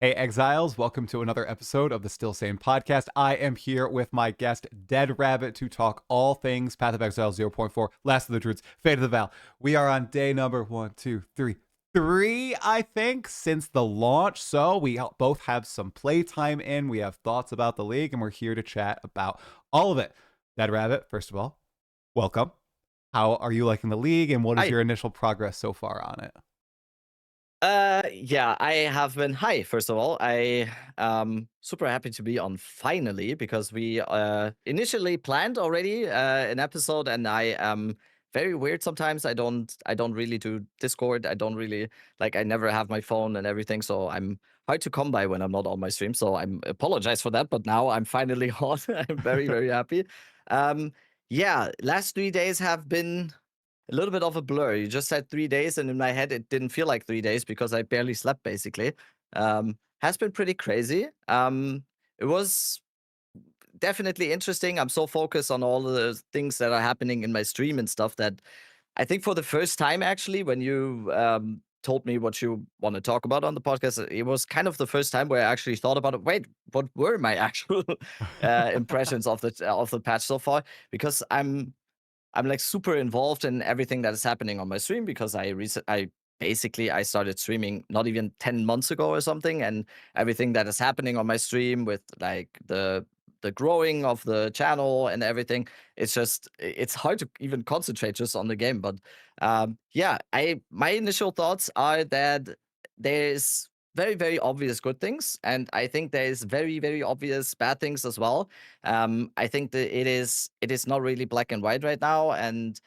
Hey, Exiles, welcome to another episode of the Still Sane podcast. I am here with my guest, DEADRABB1T, to talk all things Path of Exile 0.4, Last of the Druids, Fate of the Vaal. We are on day number 1, 2, 3, I think, since the launch. So we both have some playtime in. We have thoughts about the league, and we're here to chat about all of it. DEADRABB1T, first of all, welcome. How are you liking the league, and what is Hi. your initial progress so far on it? Yeah, I have been hi, first of all. I super happy to be on finally because we initially planned already an episode and I am very weird sometimes. I don't really do Discord. I don't really I never have my phone and everything, so I'm hard to come by when I'm not on my stream. So I'm apologize for that, but now I'm finally on. I'm very, very happy. Um yeah, last 3 days have been a little bit of a blur. You just said 3 days, and in my head, it didn't feel like 3 days because I barely slept, basically. Has been pretty crazy. It was definitely interesting. I'm so focused on all the things that are happening in my stream and stuff that I think for the first time, actually, when you told me what you want to talk about on the podcast, it was kind of the first time where I actually thought about it. Wait, what were my actual impressions of the patch so far? Because I'm like super involved in everything that is happening on my stream because I basically I started streaming not even 10 months ago or something, and everything that is happening on my stream with like the growing of the channel and everything, it's hard to even concentrate just on the game. But yeah, I my initial thoughts are that there's very, very obvious good things, and I think there's very, very obvious bad things as well. I think that it is not really black and white right now, and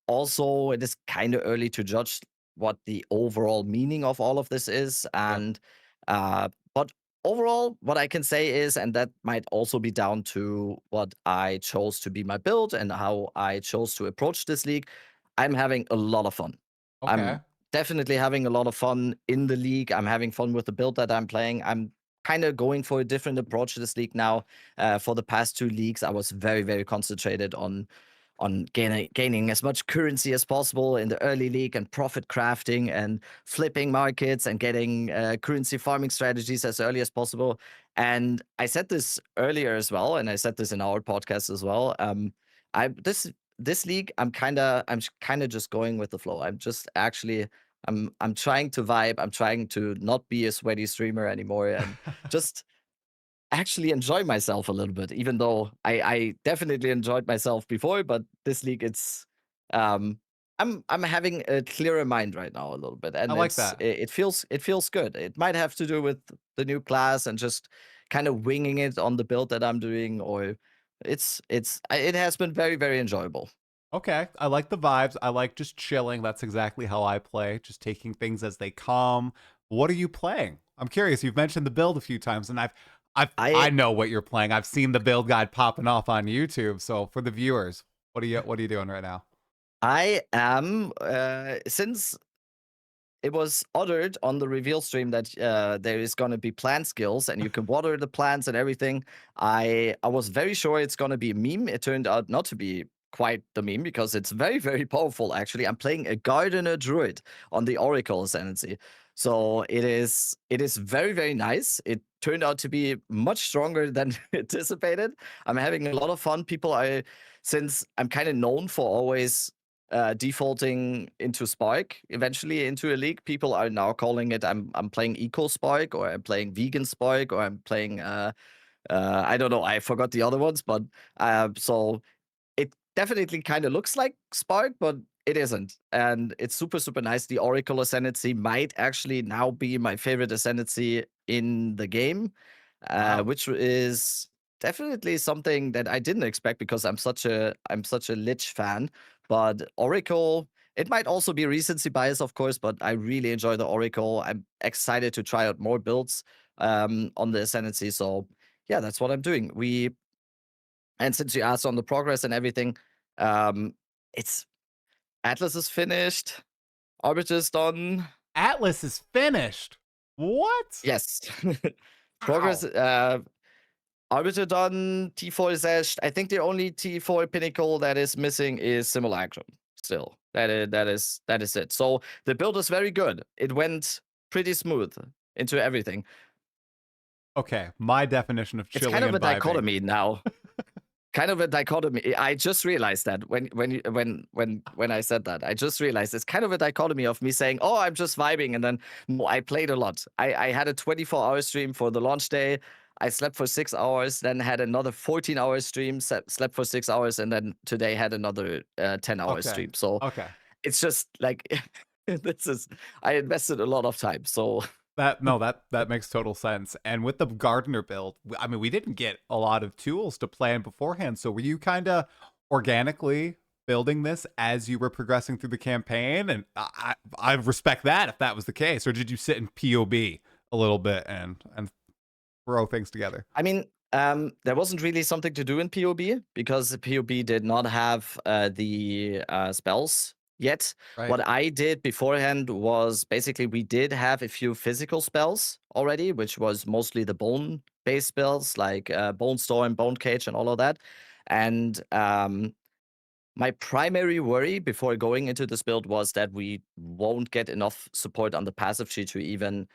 also it is kind of early to judge what the overall meaning of all of this is. Yeah. But overall, what I can say is, and that might also be down to what I chose to be my build and how I chose to approach this league. I'm having a lot of fun. Okay. I'm definitely having a lot of fun in the league. I'm having fun with the build that I'm playing. I'm kind of going for a different approach to this league now. For the past two leagues, I was very, very concentrated on gaining as much currency as possible in the early league and profit crafting and flipping markets and getting currency farming strategies as early as possible. And I said this earlier as well, and I said this in our podcast as well. I this league, I'm kind of just going with the flow. I'm trying to vibe. I'm trying to not be a sweaty streamer anymore and just actually enjoy myself a little bit, even though I definitely enjoyed myself before, but this league, um I'm having a clearer mind right now a little bit, I and like that. it feels good. It might have to do with the new class and just kind of winging it on the build that I'm doing, or it has been very, very enjoyable. Okay, I like the vibes. I like just chilling. That's exactly how I play, just taking things as they come. What are you playing? I'm curious. You've mentioned the build a few times, and I I know what you're playing. I've seen the build guide popping off on YouTube. So for the viewers, what are you doing right now? I am since it was uttered on the reveal stream that there is going to be plant skills and you can water the plants and everything. I was very sure it's going to be a meme. It turned out not to be quite the meme because it's very, very powerful. Actually, I'm playing a gardener druid on the oracle ascendancy, so it is very, very nice. It turned out to be much stronger than anticipated. I'm having a lot of fun. Since I'm kind of known for always defaulting into Spark, eventually into a league. People are now calling it I'm playing Eco Spark, or I'm playing Vegan Spark, or I'm playing I don't know, I forgot the other ones, but so it definitely kind of looks like Spark, but it isn't. And it's super, super nice. The Oracle Ascendancy might actually now be my favorite Ascendancy in the game, Wow. which is definitely something that I didn't expect because I'm such a Lich fan. But Oracle, it might also be recency bias, of course, but I really enjoy the Oracle. I'm excited to try out more builds on the Ascendancy. So yeah, that's what I'm doing. And since you asked on the progress and everything, um, it's Atlas is finished, Arbiter is done. Atlas is finished. What? Yes, progress. Wow. Arbiter done. T4 is eshed. I think the only T4 pinnacle that is missing is Simulacrum. Still, that is it. So the build is very good. It went pretty smooth into everything. Okay, my definition of It's kind chilling of and a vibing. dichotomy now. Kind of a dichotomy. I just realized that when I said that, I just realized it's kind of a dichotomy of me saying, "Oh, I'm just vibing," and then no, I played a lot. I had a 24-hour stream for the launch day. I slept for 6 hours, then had another 14-hour stream, slept for 6 hours, and then today had another 10-hour Okay. stream. So Okay. it's just like this is I invested a lot of time. So That makes total sense. And with the gardener build, I mean, we didn't get a lot of tools to plan beforehand. So were you kind of organically building this as you were progressing through the campaign? And I respect that if that was the case. Or did you sit in POB a little bit and throw things together? I mean, there wasn't really something to do in POB because the POB did not have the spells yet. Right. What I did beforehand was basically we did have a few physical spells already, which was mostly the bone-based spells like Bone Storm, Bone Cage, and all of that. And my primary worry before going into this build was that we won't get enough support on the passive tree to even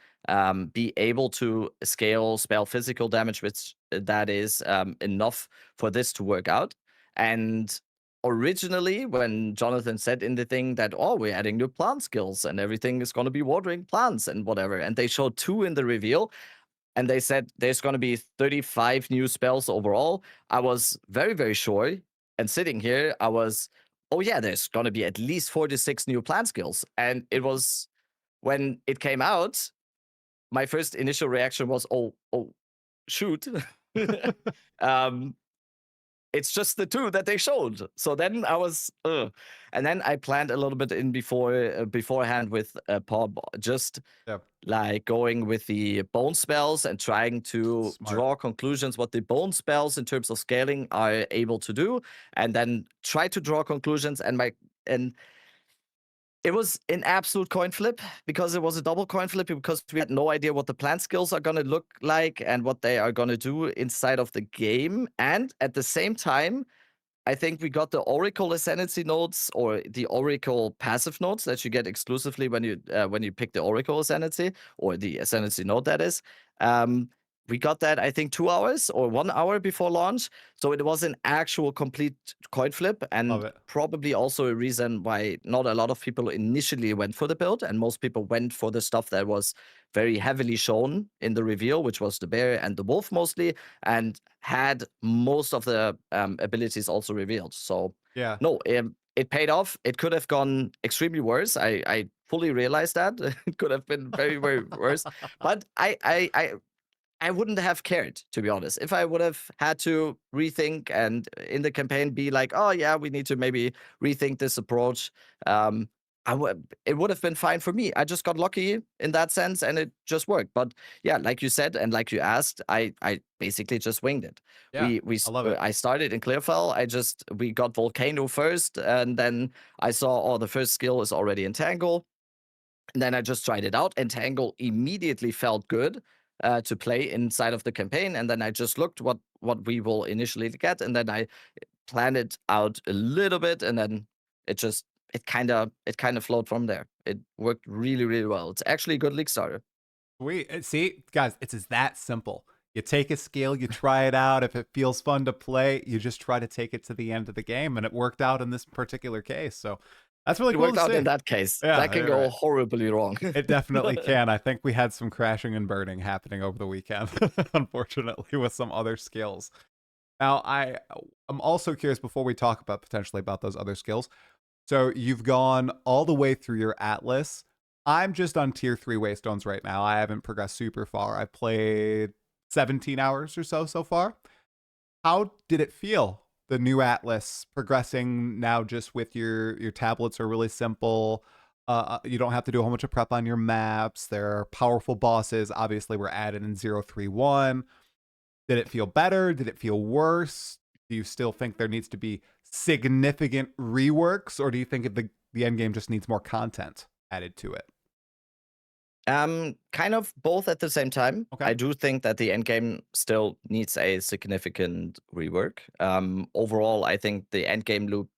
be able to scale spell physical damage, which that is enough for this to work out. And originally, when Jonathan said in the thing that, oh, we're adding new plant skills and everything is going to be watering plants and whatever, and they showed 2 in the reveal, and they said there's going to be 35 new spells overall, I was very, very sure. And sitting here, I was, oh, yeah, there's going to be at least 46 new plant skills. And it was when it came out, my first initial reaction was, oh, shoot. um, it's just the 2 that they showed. So then I was, ugh. And then I planned a little bit in beforehand with Pop, just Yeah. like going with the bone spells and trying to Smart. draw conclusions what the bone spells in terms of scaling are able to do, and then try to draw conclusions. And it was an absolute coin flip because it was a double coin flip because we had no idea what the plant skills are going to look like and what they are going to do inside of the game. And at the same time, I think we got the Oracle Ascendancy nodes or the Oracle passive nodes that you get exclusively when you pick the Oracle Ascendancy or the Ascendancy node, that is. We got that, I think, 2 hours or 1 hour before launch. So it was an actual complete coin flip, Love and it. probably also a reason why not a lot of people initially went for the build, and most people went for the stuff that was very heavily shown in the reveal, which was the bear and the wolf mostly, and had most of the abilities also revealed. So Yeah. no, it paid off. It could have gone extremely worse. I fully realized that it could have been very, very worse. But I wouldn't have cared, to be honest. If I would have had to rethink and in the campaign be like, oh yeah, we need to maybe rethink this approach, um, it would have been fine for me. I just got lucky in that sense, and it just worked. But yeah, like you said and like you asked, I basically just winged it. Yeah. I love it. I started in Clearfell. We got Volcano first, and then I saw, oh, the first skill is already Entangle. And then I just tried it out. Entangle immediately felt good to play inside of the campaign. And then I just looked what we will initially get, and then I planned it out a little bit, and then it just it kind of flowed from there. It worked really, really well. It's actually a good league starter. Sweet. See, guys, it's that simple. You take a skill, you try it out. If it feels fun to play, you just try to take it to the end of the game. And it worked out in this particular case. So that's really It cool worked to out in see. that case. Yeah, That can you're go right. horribly wrong. It definitely can. I think we had some crashing and burning happening over the weekend, unfortunately, with some other skills. Now, I'm also curious before we talk about potentially about those other skills. So you've gone all the way through your Atlas. I'm just on tier 3 Waystones right now. I haven't progressed super far. I played 17 hours or so far. How did it feel? The new Atlas progressing now just with your tablets are really simple. You don't have to do a whole bunch of prep on your maps. There are powerful bosses. Obviously, were added in 031. Did it feel better? Did it feel worse? Do you still think there needs to be significant reworks, or do you think the end game just needs more content added to it? Kind of both at the same time. Okay. I do think that the end game still needs a significant rework. Overall, I think the end game loop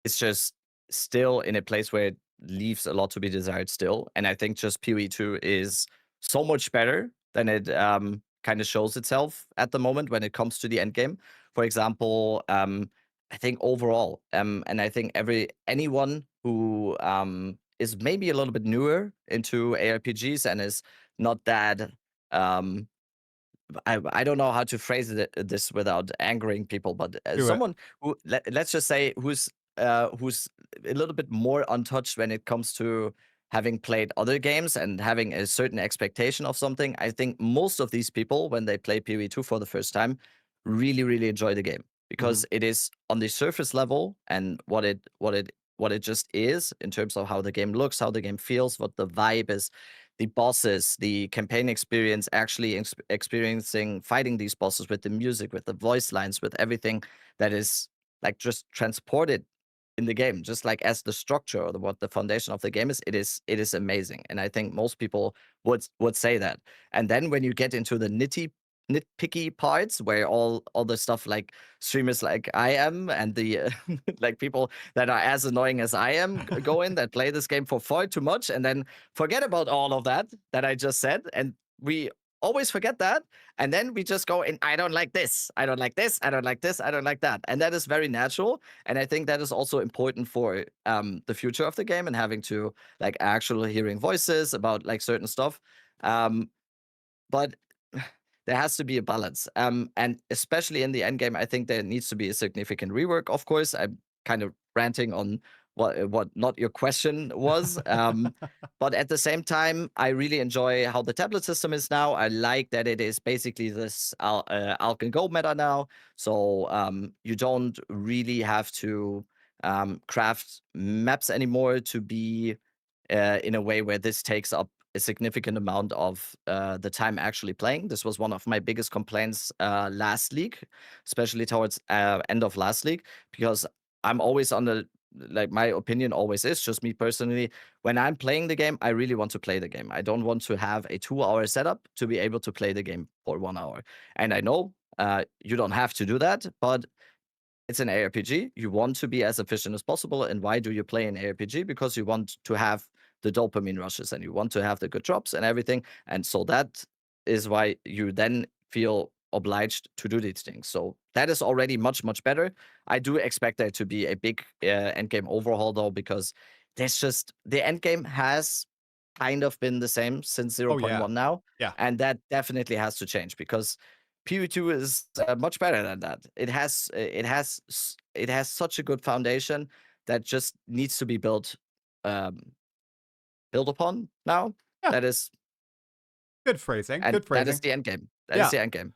is just still in a place where it leaves a lot to be desired still. And I think just PoE2 is so much better then it kind of shows itself at the moment when it comes to the end game. For example, I think overall, and I think anyone who is maybe a little bit newer into ARPGs and is not that um, I don't know how to phrase this without angering people, but Do it. someone who let's just say who's a little bit more untouched when it comes to having played other games and having a certain expectation of something. I think most of these people, when they play PoE2 for the first time, really enjoy the game Mhm. because it is on the surface level and what it just is in terms of how the game looks, how the game feels, what the vibe is, the bosses, the campaign experience, actually experiencing fighting these bosses with the music, with the voice lines, with everything that is like just transported in the game, just like as the structure or what the foundation of the game is. It is amazing, and I think most people would say that. And then when you get into the nitpicky parts where all the stuff like streamers like I am and the like people that are as annoying as I am go in that play this game for far too much and then forget about all of that I just said, and we always forget that, and then we just go in. I don't like this. I don't like this. I don't like this. I don't like that, and that is very natural. And I think that is also important for the future of the game and having to like actually hearing voices about like certain stuff. Um, but there has to be a balance. And especially in the end game, I think there needs to be a significant rework. Of course, I'm kind of ranting on what not your question was. But at the same time, I really enjoy how the tablet system is now. I like that it is basically this Alk and Go meta now. So you don't really have to craft maps anymore to be in a way where this takes up a significant amount of the time actually playing. This was one of my biggest complaints last league, especially towards end of last league, because I'm always on the like my opinion always is just me personally. When I'm playing the game, I really want to play the game. I don't want to have a 2 hour setup to be able to play the game for 1 hour. And I know you don't have to do that, but it's an ARPG. You want to be as efficient as possible. And why do you play an ARPG? Because you want to have the dopamine rushes and you want to have the good drops and everything. And so that is why you then feel obliged to do these things. So that is already much better. I do expect there to be a big endgame overhaul though, because there's just the endgame has kind of been the same since Oh yeah. 0.1 now. Yeah. And that definitely has to change because PoE2 is much better than that. It has such a good foundation that just needs to be um, built upon now. Yeah. That is Good phrasing. and Good that is phrasing. the end game. That is Yeah. the end game.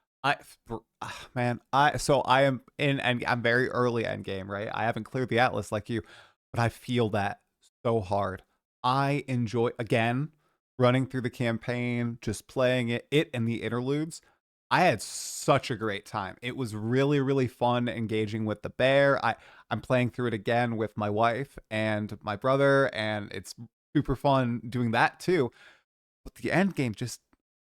Man, I am in, and I'm very early end game, right? I haven't cleared the atlas like you, but I feel that so hard. I enjoy, again, running through the campaign, just playing it and the interludes. I had such a great time. It was really fun engaging with the bear. I'm playing through it again with my wife and my brother, and it's super fun doing that too. But the end game, just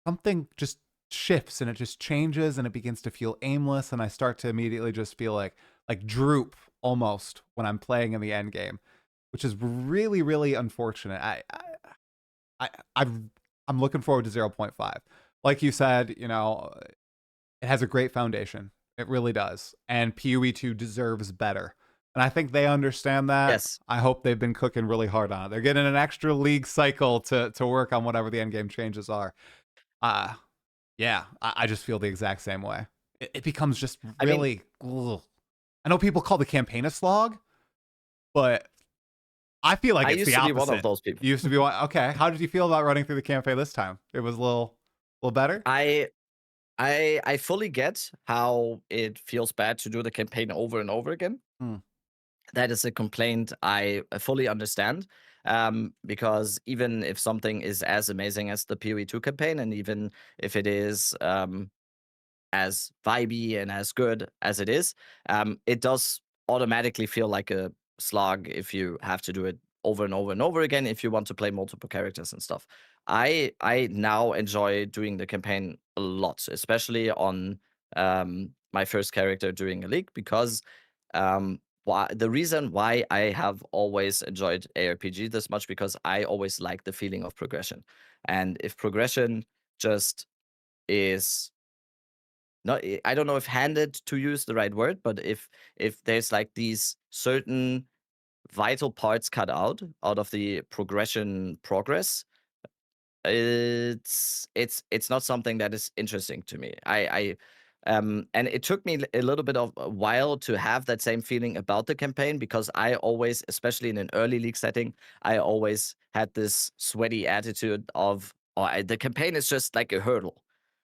something just shifts and it just changes and it begins to feel aimless, and I start to immediately just feel like droop almost when I'm playing in the end game, which is really unfortunate. I I'm looking forward to 0.5. Like you said, it has a great foundation. It really does. And PoE2 deserves better. And I think they understand that. Yes. I hope they've been cooking really hard on it. They're getting an extra league cycle to work on whatever the endgame changes are. Uh yeah, I just feel the exact same way. It becomes just I mean, really ugh. I know people call the campaign a slog, but I feel like I it's used the to be one of opposite. those people. You used to be one. Okay, how did you feel about running through the campaign this time? It was a little better? I I fully get how it feels bad to do the campaign over and over again. Hmm. That is a complaint I fully understand. Because even if something is as amazing as the PoE2 campaign, and even if it is as vibey and as good as it does automatically feel like a slog if you have to do it over and over and over again if you want to play multiple characters and stuff. I now enjoy doing the campaign a lot, especially on my first character during a league, because the reason why I have always enjoyed ARPG this much, because I always like the feeling of progression. And if progression just is not, I don't know if handed to use the right word, but if there's like these certain vital parts cut out of the progress, it's not something that is interesting to me. And it took me a little bit of a while to have that same feeling about the campaign, because I always, especially in an early league setting, I always had this sweaty attitude of, oh, the campaign is just like a hurdle.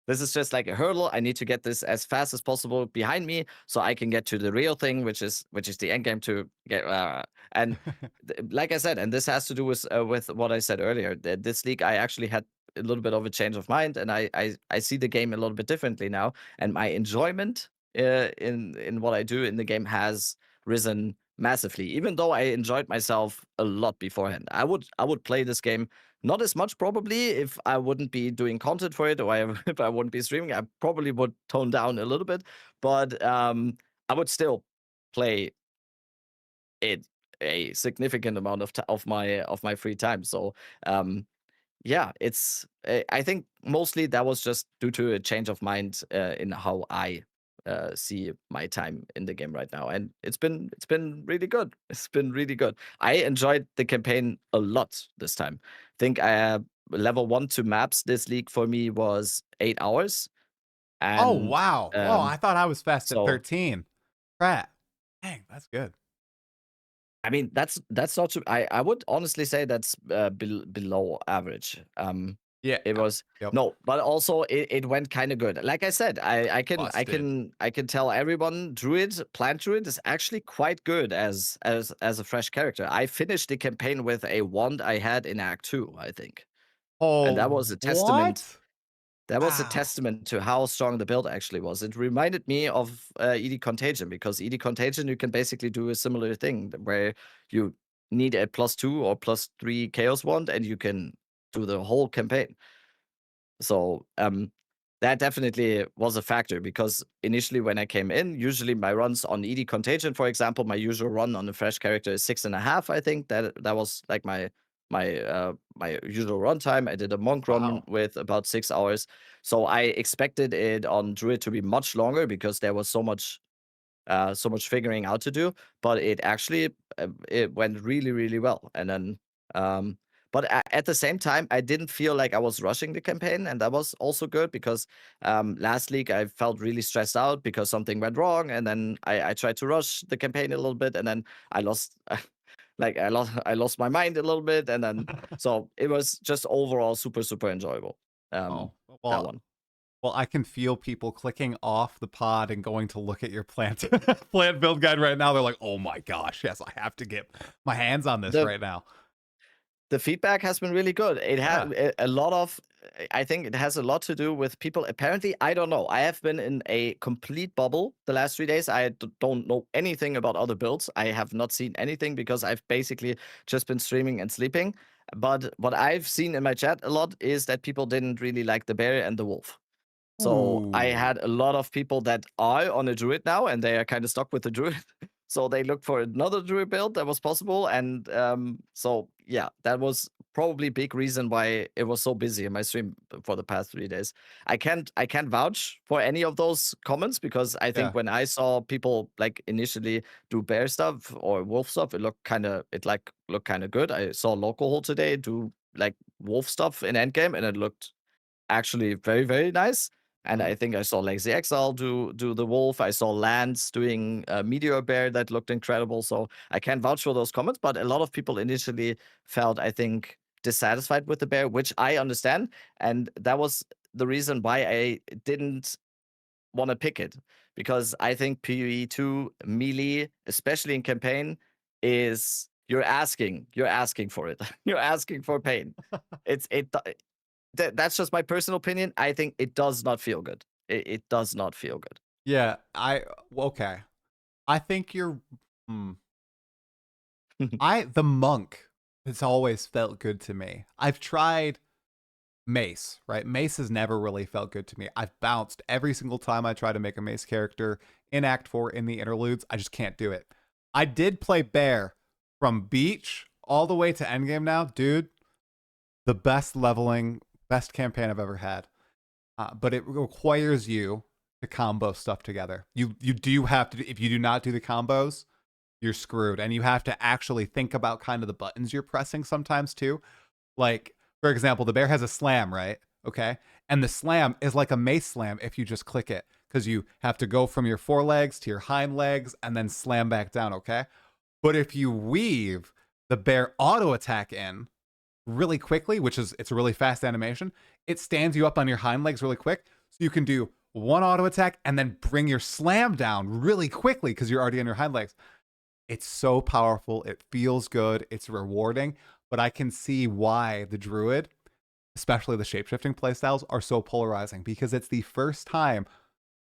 This is just like a hurdle. I need to get this as fast as possible behind me so I can get to the real thing, which is the end game to get. And like I said, and this has to do with what I said earlier. That this league, I actually had a little bit of a change of mind, and I see the game a little bit differently now, and my enjoyment in what I do in the game has risen massively. Even though I enjoyed myself a lot beforehand, I would play this game not as much probably if I wouldn't be doing content for it, or if I wouldn't be streaming. I probably would tone down a little bit, but I would still play it a significant amount of my free time. So um, yeah, I think mostly that was just due to a change of mind in how I see my time in the game right now, and it's been really good. It's been really good. I enjoyed the campaign a lot this time. I think level 1 to maps this league for me was 8 hours, Oh, and wow. Oh, I thought I was fast at so 13. Crap. Dang, that's good. I mean, that's not too. I would honestly say that's below average. Yeah. It was Yep. no, but also it went kind of good. Like I said, I can I Busted. can I can tell everyone Plant Druid is actually quite good as a fresh character. I finished the campaign with a wand I had in Act 2, I think, and that was Oh, a testament. what? That was a Wow. testament to how strong the build actually was. It reminded me of ED Contagion, because ED Contagion, you can basically do a similar thing where you need a +2 or +3 Chaos Wand, and you can do the whole campaign. So that definitely was a factor, because initially when I came in, usually my runs on ED Contagion, for example, my usual run on a fresh character is 6.5. I think that was like my usual run time. I did a monk run Wow. with about 6 hours, so I expected it on Druid to be much longer, because there was so much figuring out to do. But it actually it went really really well. And then um but at the same time, I didn't feel like I was rushing the campaign, and that was also good, because last week I felt really stressed out because something went wrong, and then I tried to rush the campaign a little bit, and then I lost I lost my mind a little bit, and then so it was just overall super super enjoyable. Oh, That well, one. well, I can feel people clicking off the pod and going to look at your plant plant build guide right now. They're like, "Oh my gosh, yes, I have to get my hands on this The right now." the feedback has been really good. It Yeah. had a lot of. I think it has a lot to do with people. Apparently, I don't know. I have been in a complete bubble the last 3 days. I don't know anything about other builds. I have not seen anything, because I've basically just been streaming and sleeping. But what I've seen in my chat a lot is that people didn't really like the bear and the wolf. So I Ooh. had a lot of people that are on a druid now, and they are kind of stuck with the druid. So they looked for another druid build that was possible, and so yeah, that was probably a big reason why it was so busy in my stream for the past 3 days. I can't vouch for any of those comments, because I Yeah. think when I saw people like initially do bear stuff or wolf stuff, it looked kind of good. I saw local hole today do like wolf stuff in endgame, and it looked actually very, very nice. And Mhm. I think I saw Lazy Exile do the wolf. I saw Lance doing Meteor Bear that looked incredible. So I can't vouch for those comments, but a lot of people initially felt, I think, dissatisfied with the bear, which I understand. And that was the reason why I didn't want to pick it, because I think PoE2 melee, especially in campaign, is you're asking for it. You're asking for pain. That's just my personal opinion. I think it does not feel good. It does not feel Yeah, okay. I think you're hmm. good. The monk has always felt good to me. I've tried Mace, right? Mace has never really felt good to me. I've bounced every single time I try to make a Mace character in Act 4 in the interludes. I just can't do it. I did play Bear from Beach all the way to Endgame now. Dude, the best leveling, best campaign I've ever had. but it requires you to combo stuff together. You do have to. If you do not do the combos, you're screwed, and you have to actually think about kind of the buttons you're pressing sometimes too. Like, for example, the bear has a slam, right? Okay. And the slam is like a mace slam if you just click it, because you have to go from your forelegs to your hind legs and then slam back down, okay? But if you weave the bear auto attack in really quickly, which is it's a really fast animation, it stands you up on your hind legs really quick. So you can do one auto attack and then bring your slam down really quickly because you're already on your hind legs. It's so powerful. It feels good. It's rewarding. But I can see why the Druid, especially the shapeshifting playstyles, are so polarizing, because it's the first time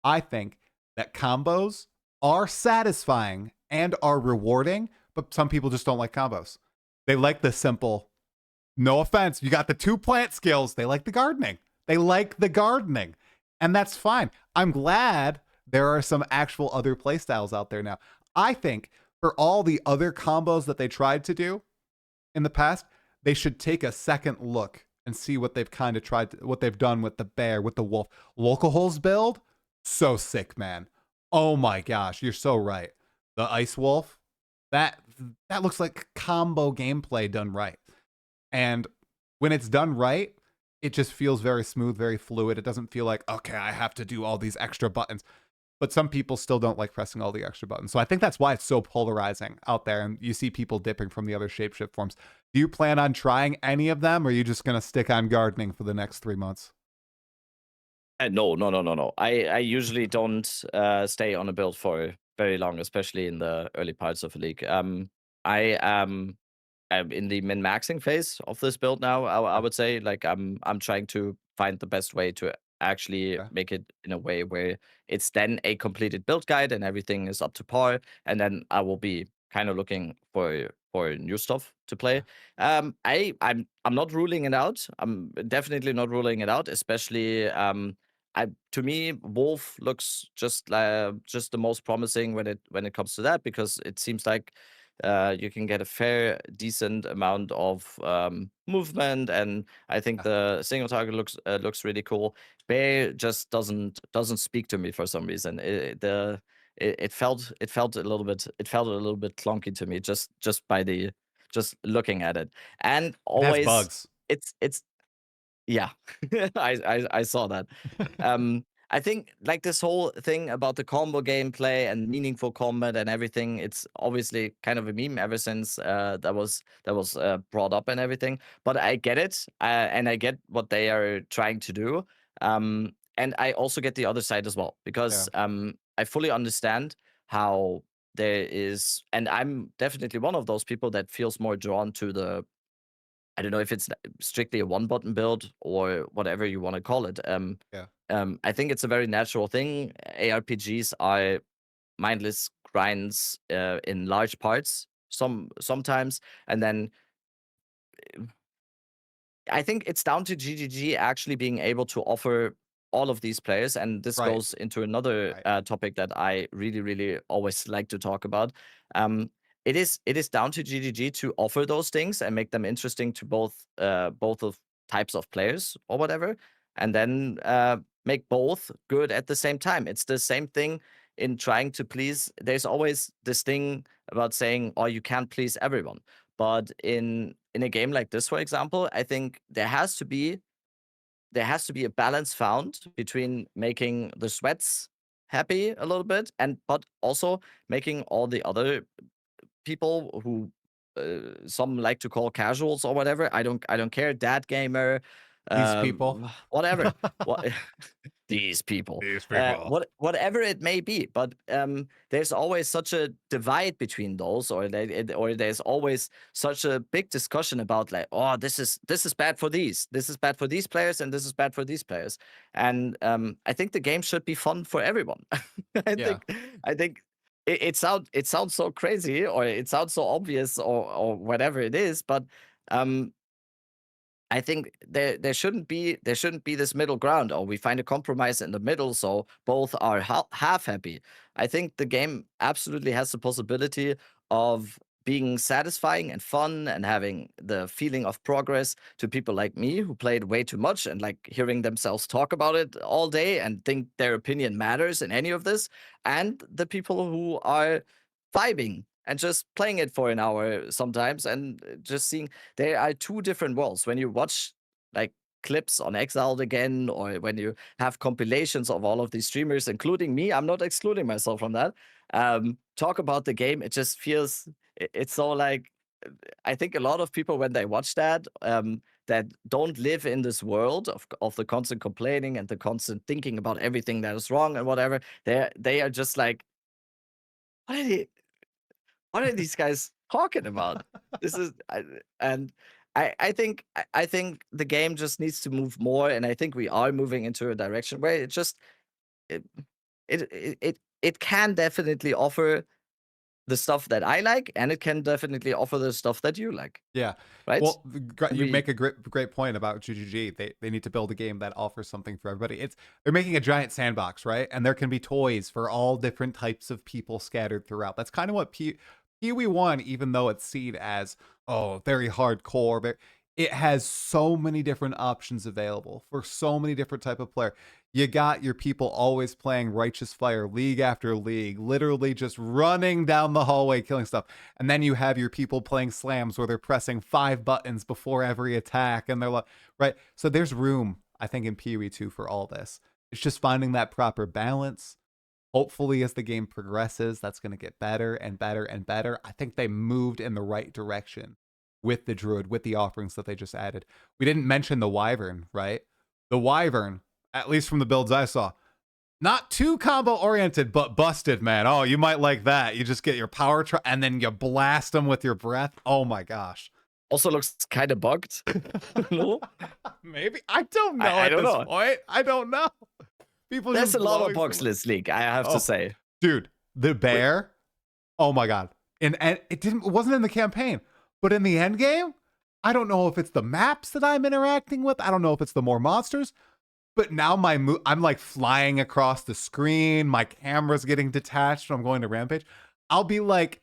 I think that combos are satisfying and are rewarding, but some people just don't like combos. They like the simple, no offense, you got the 2 plant skills. They like the gardening. They like the gardening. And that's fine. I'm glad there are some actual other playstyles out there now. I think for all the other combos that they tried to do in the past, they should take a second look and see what they've kind of tried to, what they've done with the bear, with the wolf. Local holes build, so sick, man. Oh my gosh, you're so right. The ice wolf, that that looks like combo gameplay done right. And when it's done right, it just feels very smooth, very fluid. It doesn't feel like, okay, I have to do all these extra buttons. But some people still don't like pressing all the extra buttons. So I think that's why it's so polarizing out there. And you see people dipping from the other shapeshift forms. Do you plan on trying any of them, or are you just going to stick on gardening for the next 3 months? No, no, no, no, no. I usually don't stay on a build for very long, especially in the early parts of a league. I am in the min maxing phase of this build now. I would say, like, I'm trying to find the best way to actually Okay. make it in a way where it's then a completed build guide and everything is up to par, and then I will be kind of looking for new stuff to play. I'm not ruling it out. I'm definitely not ruling it out, especially to me, Wolf looks just the most promising when it comes to that, because it seems like you can get a fair, decent amount of movement, and I think Yeah. the single target looks really cool. Bear just doesn't speak to me for some reason. It felt a little bit clunky to me, just by the just looking at it, and It has always bugs. it's yeah, I saw that. I think, like, this whole thing about the combo gameplay and meaningful combat and everything, it's obviously kind of a meme ever since that was brought up and everything. But I get it, and I get what they are trying to do. And I also get the other side as well, Yeah. because I fully understand how there is, and I'm definitely one of those people that feels more drawn to the, I don't know if it's strictly a one button build or whatever you want to call it. Yeah. I think it's a very natural thing. ARPGs are mindless grinds in large parts sometimes, and then I think it's down to GGG actually being able to offer all of these players, and this Right. goes into another Right. topic that I really, really always like to talk about. It is down to GGG to offer those things and make them interesting to both of types of players or whatever, and then make both good at the same time. It's the same thing in trying to please. There's always this thing about saying, "Oh, you can't please everyone." But in a game like this, for example, I think there has to be a balance found between making the sweats happy a little bit, and but also making all the other people who some like to call casuals or whatever. I don't care. Dad gamer, These people. whatever. What these people, These people. whatever it may be. But there's always such a divide between those, or there's always such a big discussion about, like, oh, this is bad for these, this is bad for these players, and this is bad for these players. And I think the game should be fun for everyone. I Yeah. think I think it sounds so crazy, or it sounds so obvious, or whatever it is, but um I think there shouldn't be this middle ground, or we find a compromise in the middle, so both are half happy. I think the game absolutely has the possibility of being satisfying and fun and having the feeling of progress to people like me who played way too much and like hearing themselves talk about it all day and think their opinion matters in any of this, and the people who are vibing and just playing it for an hour sometimes and just seeing there are two different worlds when you watch like clips on Exiled again, or when you have compilations of all of these streamers, including me. I'm not excluding myself from that. Talk about the game. It just feels it's so like I think a lot of people when they watch that that don't live in this world of the constant complaining and the constant thinking about everything that is wrong and whatever. They are just like, what are they? What are these guys talking about? This is and I think the game just needs to move more, and I think we are moving into a direction where it just it it can definitely offer the stuff that I like, and it can definitely offer the stuff that you like, Yeah. right? Well, you We make a great point about GGG. They need to build a game that offers something for everybody. They're making a giant sandbox, right? And there can be toys for all different types of people scattered throughout. That's kind of what PoE1, even though it's seen as very hardcore, but it has so many different options available for so many different type of player. You got your people always playing Righteous Fire league after league, literally just running down the hallway killing stuff. And then you have your people playing slams where they're pressing 5 buttons before every attack, and they're like, right? So there's room, I think, in PoE2 for all this. It's just finding that proper balance. Hopefully, as the game progresses, that's going to get better and better and better. I think they moved in the right direction with the Druid, with the offerings that they just added. We didn't mention the Wyvern, right? The Wyvern, at least from the builds I saw, not too combo oriented, but busted, man. Oh, you might like that. You just get your power and then you blast them with your breath. Oh my gosh. also looks kind of bugged. No, Maybe. I don't know I at don't this know. point. I don't know. People There's just a lot of blowing bugs in this league, I have to say. Dude, the bear. Oh my god. And it wasn't in the campaign, but in the end game, I don't know if it's the maps that I'm interacting with. I don't know if it's the more monsters. But now I'm like flying across the screen. My camera's getting detached when I'm going to rampage. I'll be like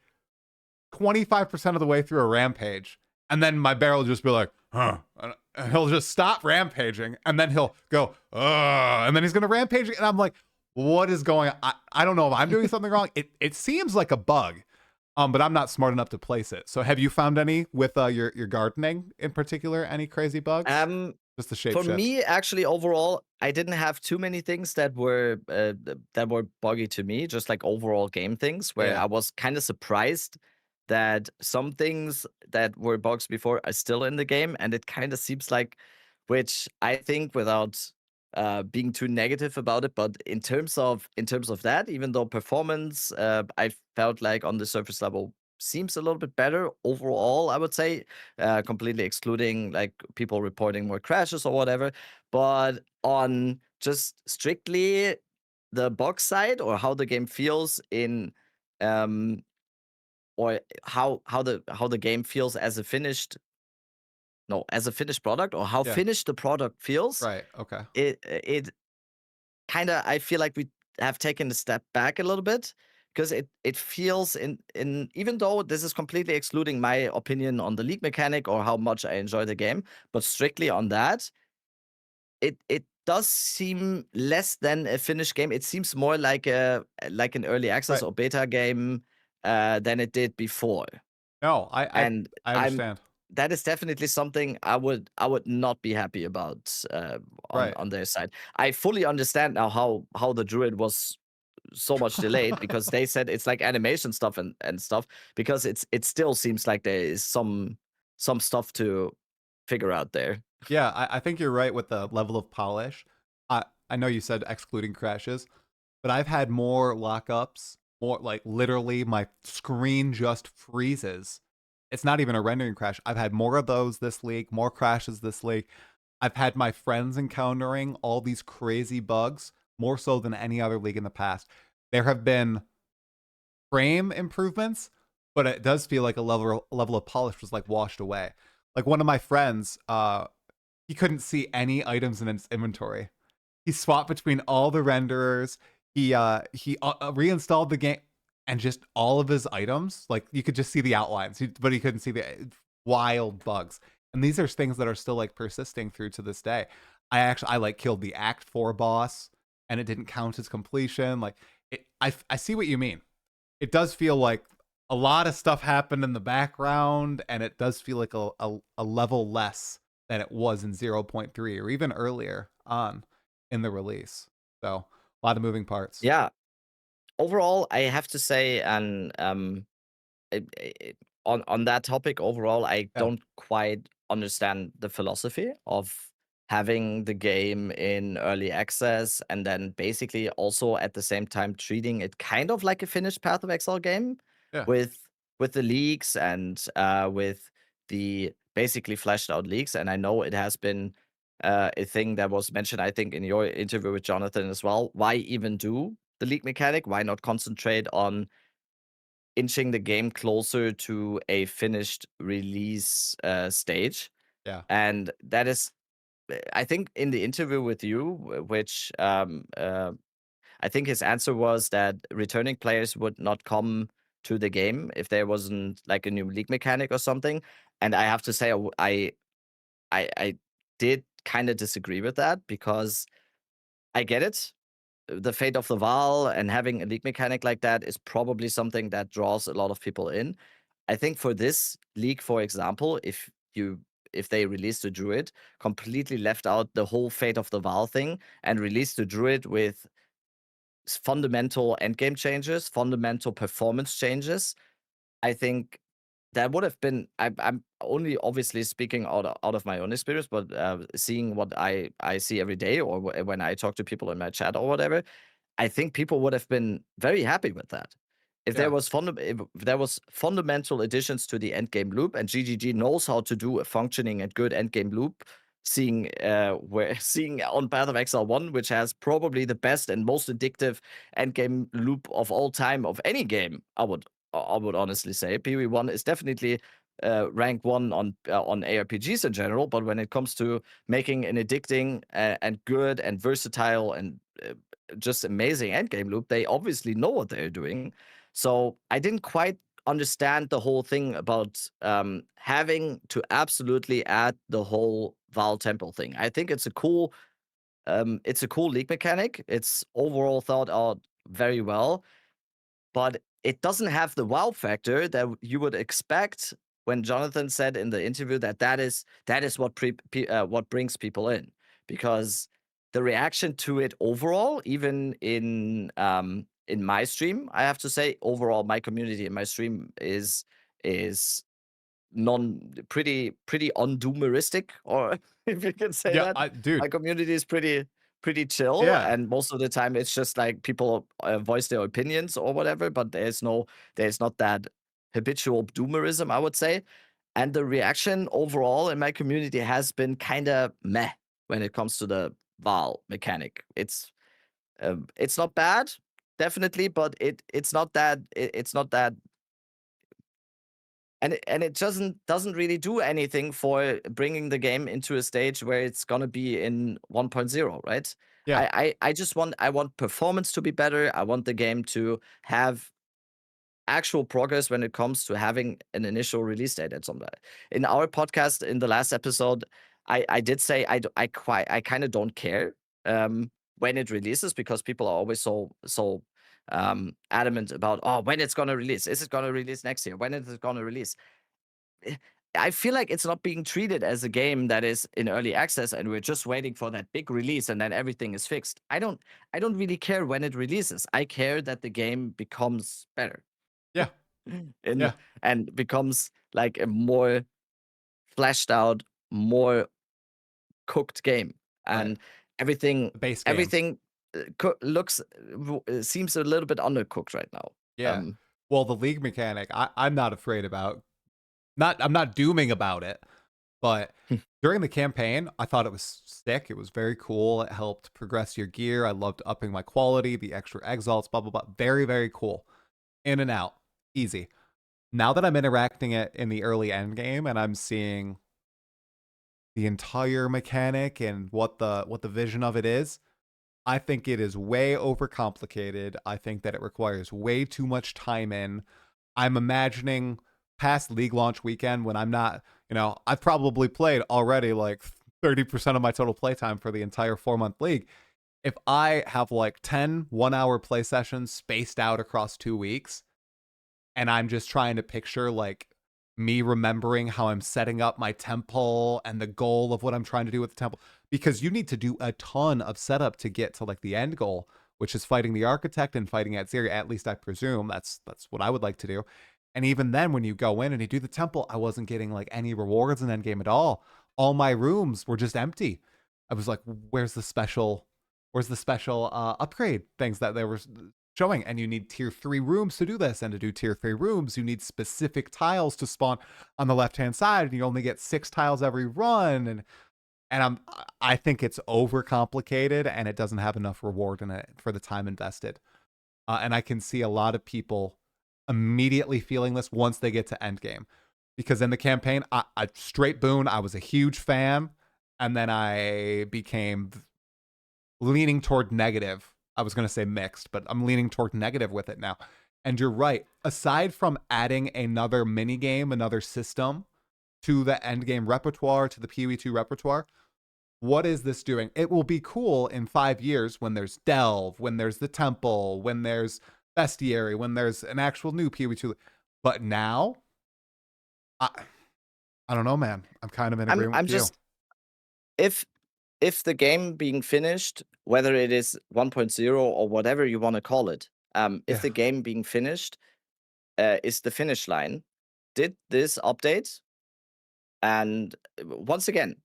25% of the way through a rampage, and then my bear will just be like, huh. And he'll just stop rampaging, and then he'll go, and then he's gonna rampage, and I'm like, what is going on? I don't know if I'm doing something wrong. It seems like a bug, but I'm not smart enough to place it. So have you found any with your gardening in particular? Any crazy bugs? Just the shape For shift. me, actually, overall, I didn't have too many things that were buggy to me. Just like overall game things, where Yeah. I was kind of surprised that some things that were bugs before are still in the game, and it kind of seems like, which I think, without being too negative about it, but in terms of that, even though performance, I felt like on the surface level seems a little bit better overall, I would say, completely excluding like people reporting more crashes or whatever. But on just strictly the box side, or how the game feels in um or how the game feels as a finished, no, as a finished product, or how Yeah. finished the product feels, Right. Okay. it kind of, I feel like we have taken a step back a little bit, because it feels in even though this is completely excluding my opinion on the league mechanic or how much I enjoy the game, but strictly on that, it does seem less than a finished game. It seems more like an early access Right. or beta game than it did before. No, And I I'm understand. that is definitely something I would not be happy about on Right. on their side. I fully understand now how the Druid was so much delayed, because they said it's like animation stuff and stuff, because it still seems like there is some stuff to figure out there. Yeah, I think you're right with the level of polish. I know you said excluding crashes, but I've had more lockups, more like literally my screen just freezes. It's not even a rendering crash. I've had more of those this league, more crashes this league. I've had my friends encountering all these crazy bugs, more so than any other league in the past. There have been frame improvements, but it does feel like a level of polish was like washed away. Like one of my friends, he couldn't see any items in his inventory. He swapped between all the renderers. He reinstalled the game, and just all of his items, like you could just see the outlines, but he couldn't see the wild bugs. And these are things that are still like persisting through to this day. I like killed the Act 4 boss and it didn't count as completion. Like I see what you mean. It does feel like a lot of stuff happened in the background, and it does feel like a level less than it was in 0.3 or even earlier on in the release. So a lot of moving parts. Yeah. Overall, I have to say, and on that topic, overall, I Yeah. don't quite understand the philosophy of having the game in early access and then basically also at the same time treating it kind of like a finished Path of Exile game Yeah. with the leaks and with the basically fleshed out leaks. And I know it has been a thing that was mentioned, I think, in your interview with Jonathan as well. Why even do the leak mechanic? Why not concentrate on inching the game closer to a finished release stage? Yeah. And that is, I think, in the interview with you, which I think his answer was that returning players would not come to the game if there wasn't like a new league mechanic or something. And I have to say, I did kind of disagree with that because I get it. The fate of the Vaal and having a league mechanic like that is probably something that draws a lot of people in. I think for this league, for example, if they released the Druid, completely left out the whole fate of the Vaal thing and released the Druid with fundamental endgame changes, fundamental performance changes, I think that would have been. I'm only obviously speaking out of my own experience, but seeing what I see every day or when I talk to people in my chat or whatever, I think people would have been very happy with that. If there Yeah. was if there was fundamental additions to the endgame loop, and GGG knows how to do a functioning and good endgame loop, seeing where seeing on Path of Exile 1, which has probably the best and most addictive endgame loop of all time of any game, I would honestly say. PoE1 is definitely rank one on ARPGs in general, but when it comes to making an addicting and good and versatile and just amazing endgame loop, they obviously know what they're doing. So I didn't quite understand the whole thing about having to absolutely add the whole Vaal Temple thing. I think it's a cool league mechanic. It's overall thought out very well, but it doesn't have the wow factor that you would expect when Jonathan said in the interview that that is what brings people in, because the reaction to it overall, even in my stream, I have to say, overall my community in my stream is non pretty undoomeristic, or if you can say Yeah. that. Dude. My community is pretty chill, Yeah. and most of the time it's just like people voice their opinions or whatever, but there's not that habitual doomerism, I would say. And the reaction overall in my community has been kind of meh when it comes to the Vaal mechanic. It's not bad, definitely, but it's not that, and it doesn't really do anything for bringing the game into a stage where it's gonna be in 1.0, right? Yeah. I just want performance to be better. I want the game to have actual progress when it comes to having an initial release date at some. In our podcast in the last episode, I did say I kind of don't care when it releases, because people are always so adamant about, oh, when it's gonna release. Is it gonna release next year? When is it gonna release? eh, I feel like it's not being treated as a game that is in early access and we're just waiting for that big release and then everything is fixed. I don't really care when it releases. I care that the game becomes better Yeah. in Yeah. and becomes like a more fleshed out, more cooked game. Right. And everything The base game. everything looks seems a little bit undercooked right now. Yeah. Well, the league mechanic, I'm not afraid about. I'm not dooming about it, but during the campaign, I thought it was sick. It was very cool. It helped progress your gear. I loved upping my quality, the extra exalts, blah blah blah. Very, very cool. In and out. Easy. Now that I'm interacting it in the early end game and I'm seeing the entire mechanic and what the vision of it is, I think it is way overcomplicated. I think that it requires way too much time in. I'm imagining past league launch weekend when I'm not, I've probably played already like 30% of my total playtime for the entire 4-month league. If I have like 10 1-hour play sessions spaced out across 2 weeks, and I'm just trying to picture like me remembering how I'm setting up my temple and the goal of what I'm trying to do with the temple, because you need to do a ton of setup to get to like the end goal, which is fighting the architect and fighting Atziri. At least I presume that's what I would like to do. And even then, when you go in and you do the temple, I wasn't getting like any rewards in endgame at all. All my rooms were just empty. I was like, where's the special upgrade things that they were showing? And you need tier 3 rooms to do this, and to do tier 3 rooms you need specific tiles to spawn on the left hand side, and you only get 6 tiles every run. And I think it's overcomplicated, and it doesn't have enough reward in it for the time invested. And I can see a lot of people immediately feeling this once they get to endgame, because in the campaign, I straight boon, I was a huge fan, and then I became leaning toward negative. I was going to say mixed, but I'm leaning toward negative with it now. And you're right. Aside from adding another mini game, another system to the end game repertoire, to the PoE2 repertoire, what is this doing? It will be cool in 5 years when there's Delve, when there's the Temple, when there's Bestiary, when there's an actual new PoE2. But now, I don't know, man. I'm kind of in agreement I'm with you. just if the game being finished, whether it is 1.0 or whatever you want to call it, if the game being finished is the finish line, did this update? And once again,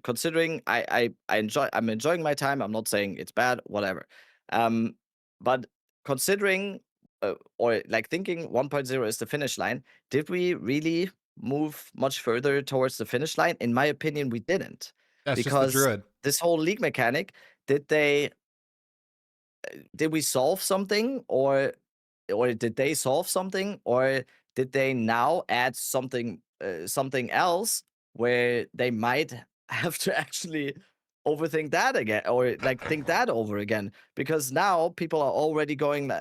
considering I'm enjoying my time. I'm not saying it's bad, whatever. But considering or like thinking 1.0 is the finish line, did we really move much further towards the finish line? In my opinion, we didn't, That's just the because Druid. this whole league mechanic, did we solve something, or did they solve something, or did they now add something else where they might have to actually overthink that again, or like think that over again? Because now people are already going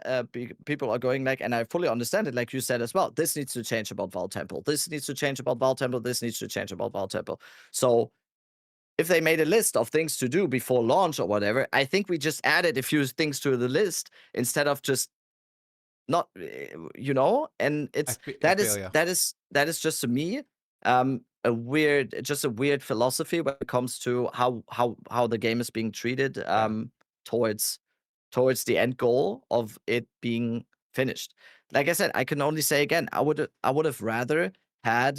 people are going like, and I fully understand it, like you said as well, this needs to change about Vaal Temple, this needs to change about Vaal Temple, this needs to change about Vaal Temple. So if they made a list of things to do before launch or whatever, I think we just added a few things to the list instead of just not, and it's I feel you. that is just to me a weird philosophy when it comes to how the game is being treated towards the end goal of it being finished. Like I said, I can only say again, I would have rather had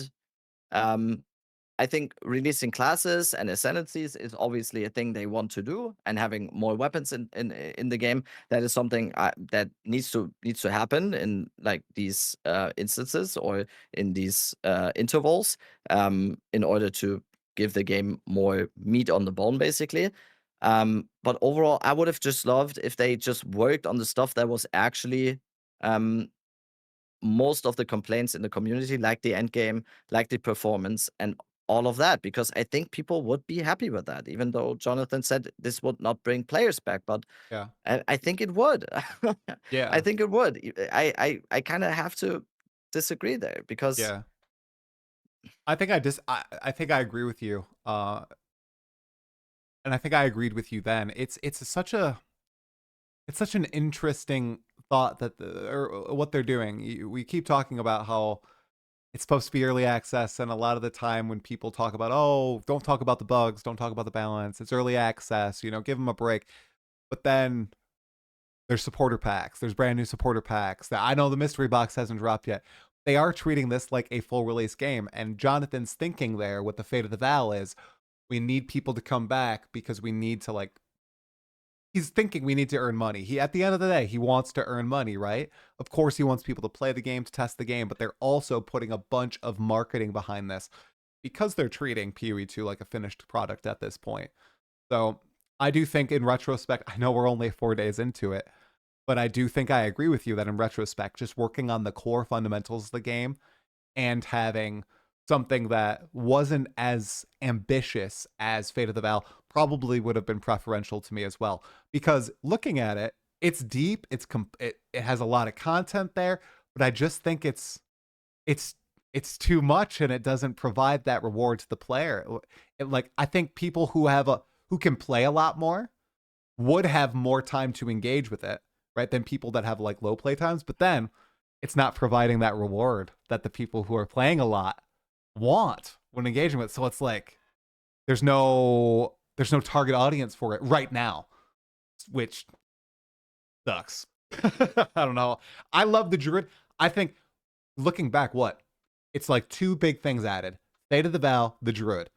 um I think releasing classes and ascendancies is obviously a thing they want to do, and having more weapons in the game, that is something that needs to happen in like these instances, or in these intervals, in order to give the game more meat on the bone, basically. But overall, I would have just loved if they just worked on the stuff that was actually most of the complaints in the community, like the end game, like the performance, and all of that, because I think people would be happy with that, even though Jonathan said this would not bring players back. But Yeah. I think it would. I Yeah. think it would. I kind of have to disagree there, because Yeah. I think I think I agree with you. And I think I agreed with you then. It's such an interesting thought that or what they're doing. We keep talking about how it's supposed to be early access, and a lot of the time when people talk about, oh, don't talk about the bugs, don't talk about the balance, it's early access, give them a break. But then there's supporter packs, there's brand new supporter packs that I know the mystery box hasn't dropped yet. They are treating this like a full release game, and Jonathan's thinking there with the Fate of the Vaal is, we need people to come back because we need to like, he's thinking we need to earn money. He, at the end of the day, he wants to earn money, right? Of course he wants people to play the game, to test the game, but they're also putting a bunch of marketing behind this because they're treating PoE2 like a finished product at this point. So I do think in retrospect, I know we're only 4 days into it, but I do think I agree with you that in retrospect, just working on the core fundamentals of the game and having something that wasn't as ambitious as Fate of the Vaal, probably would have been preferential to me as well. Because looking at it, it's deep, it has a lot of content there, but I just think it's it's too much and it doesn't provide that reward to the player. Like I think people who can play a lot more would have more time to engage with it, right? Than people that have like low play times. But then it's not providing that reward that the people who are playing a lot want when engaging with. So it's like there's no target audience for it right now, which sucks. I don't know. I love the Druid. I think looking back, it's like two big things added: Fate of the Vaal, the Druid.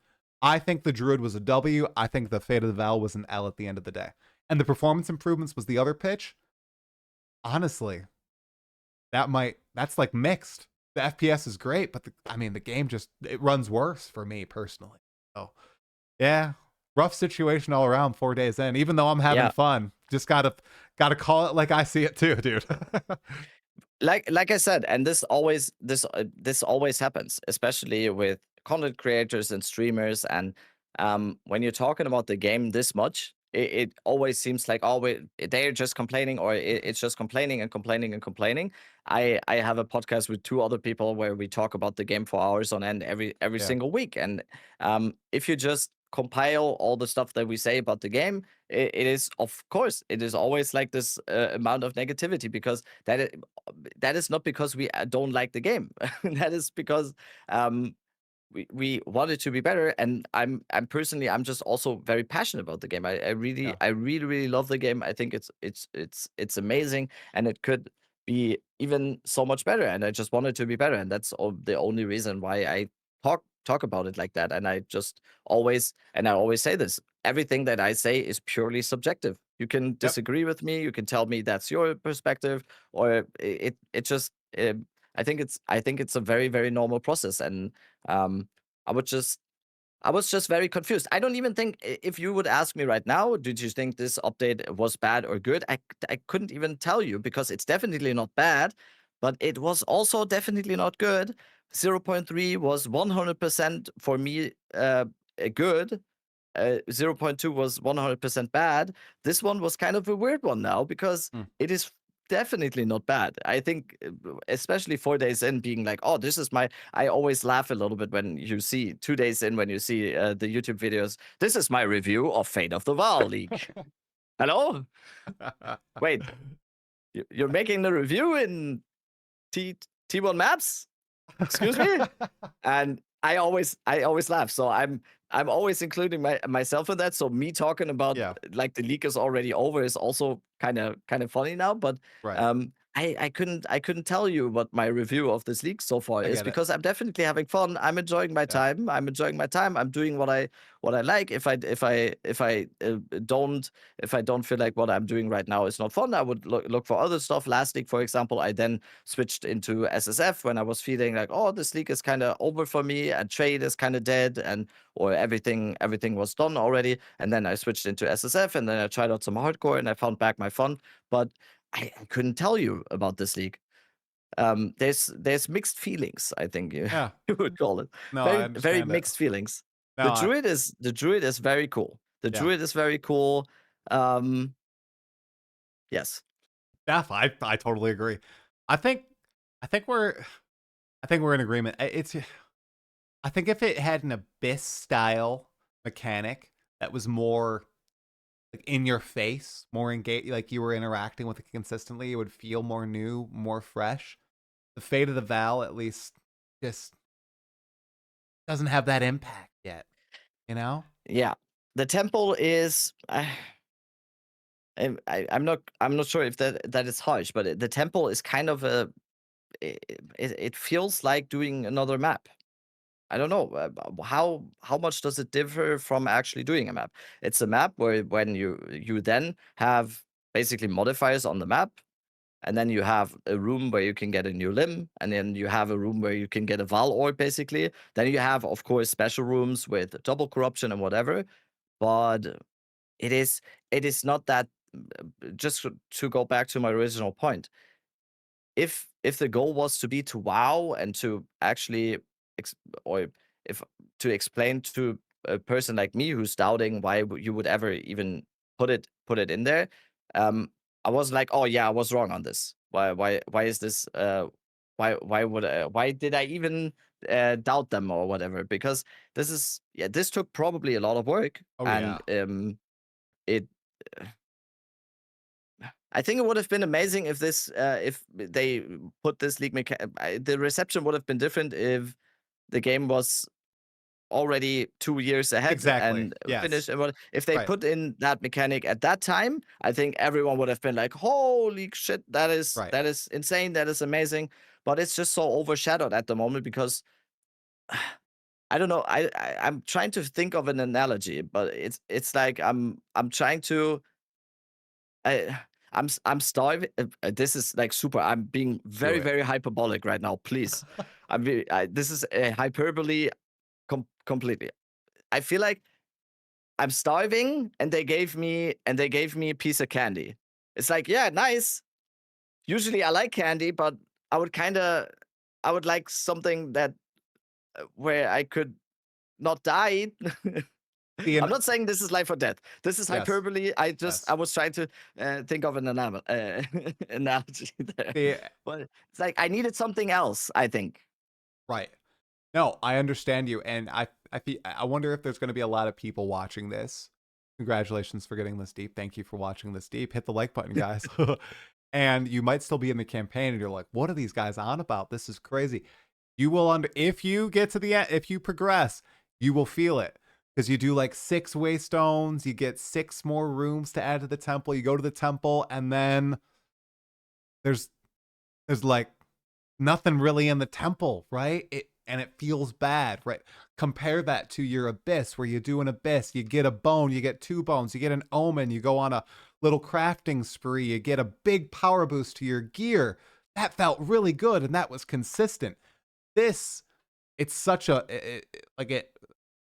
I think the Druid was a W. I think the Fate of the Vaal was an L at the end of the day. And the performance improvements was the other pitch. Honestly, that's like mixed. The FPS is great, but the game just it runs worse for me personally. So yeah, rough situation all around 4 days in. Even though I'm having Yeah. fun, just gotta call it like I see it too, dude. Like I said, and this always happens, especially with content creators and streamers. And when you're talking about the game this much, it always seems like, oh, they're just complaining, or it's just complaining and complaining and complaining. I have a podcast with two other people where we talk about the game for hours on end every Yeah. single week. And if you just compile all the stuff that we say about the game, it is, of course, it is always like this amount of negativity, because that is not because we don't like the game. That is because um, we want it to be better. And I'm personally, I'm just also very passionate about the game. Yeah. I really really love the game. I think it's amazing, and it could be even so much better. And I just want it to be better, and that's the only reason why I talk about it like that. And I always say this: everything that I say is purely subjective. You can Yep. disagree with me. You can tell me that's your perspective, or it just. I think it's a very very normal process. And um, I would just I was just very confused. I don't even think, if you would ask me right now, did you think this update was bad or good? I couldn't even tell you, because it's definitely not bad, but it was also definitely not good. 0.3 was 100% for me good. 0.2 was 100% bad. This one was kind of a weird one now, because Mm. it is definitely not bad. I think, especially 4 days in, being like, oh, this is my. I always laugh a little bit when you see 2 days in, when you see the YouTube videos. This is my review of Fate of the Vaal League. Hello? Wait, you're making the review in T1 maps? Excuse me? And I always laugh. So I'm always including myself in that. So me talking about Yeah. like the leak is already over is also kind of funny now. But Right. I couldn't tell you what my review of this leak so far I is, get it. because I'm definitely having fun. I'm enjoying my Yeah. time. I'm enjoying my time. I'm doing what I like. If I don't feel like what I'm doing right now is not fun, I would look for other stuff. Last league, for example, I then switched into SSF when I was feeling like, oh, this league is kind of over for me, and trade is kind of dead, and or everything was done already. And then I switched into SSF, and then I tried out some hardcore, and I found back my fun. But I couldn't tell you about this league. There's mixed feelings, I think you, Yeah. you would call it. No, I Very understand it. mixed feelings. No, The druid is very cool. The yeah. druid is very cool. Um, yes. Yeah, I totally agree. I think I think we're I think we're in agreement. I think if it had an Abyss style mechanic that was more like in your face, more engaged, like you were interacting with it consistently, it would feel more new, more fresh. The Fate of the Val, at least, just doesn't have that impact yet. You know? Yeah. The temple is. I'm not sure if that is harsh, but the temple is kind of a. It feels like doing another map. I don't know how much does it differ from actually doing a map. It's a map where when you then have basically modifiers on the map, and then you have a room where you can get a new limb, and then you have a room where you can get a Val orb basically. Then you have, of course, special rooms with double corruption and whatever. But it is it is not that. Just to go back to my original point, if the goal was to be to wow and to actually or if to explain to a person like me who's doubting why you would ever even put it in there, I was like, oh yeah, I was wrong on this. Why is this? Why did I even doubt them or whatever? Because this took probably a lot of work, Oh yeah. and it. I think it would have been amazing if if they put this league mechanic. The reception would have been different if the game was already 2 years ahead Exactly. and finished. Yes. And if they Right. put in that mechanic at that time, I think everyone would have been like, "Holy shit, Right. that is insane, that is amazing." But it's just so overshadowed at the moment because I don't know. I'm trying to think of an analogy, but it's like I'm trying to I I'm starving. This is like super. I'm being Do very it. very hyperbolic right now. Please, this is a hyperbole completely. I feel like I'm starving, and they gave me a piece of candy. It's like, yeah, nice. Usually I like candy, but I would kind of I would like something that where I could not die. The I'm not saying this is life or death. This is yes. hyperbole. I Yes. was trying to think of an analogy there, The but it's like I needed something else. I think. right. No, I understand you, and I wonder if there's going to be a lot of people watching this. Congratulations for getting this deep. Thank you for watching this deep. Hit the like button, guys. And you might still be in the campaign, and you're like, "What are these guys on about? This is crazy." You will if you get to the end, if you progress, you will feel it because you do like 6 waystones. You get 6 more rooms to add to the temple. You go to the temple, and then there's like nothing really in the temple, right? And it feels bad, right? Compare that to your abyss, where you do an abyss, you get a bone, you get 2 bones, you get an omen, you go on a little crafting spree, you get a big power boost to your gear. That felt really good, and that was consistent. This, it's such a like it.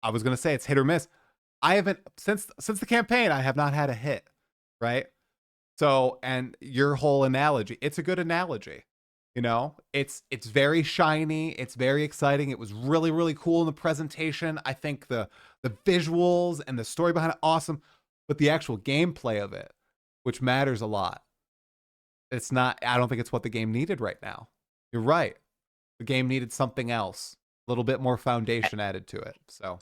I was gonna say it's hit or miss. I haven't since the campaign. I have not had a hit, right? So, and your whole analogy, it's a good analogy. You know, it's very shiny, it's very exciting. It was really really cool in the presentation. I think the visuals and the story behind it awesome, but the actual gameplay of it, which matters a lot. It's not I don't think it's what the game needed right now. You're right. The game needed something else. A little bit more foundation added to it. So,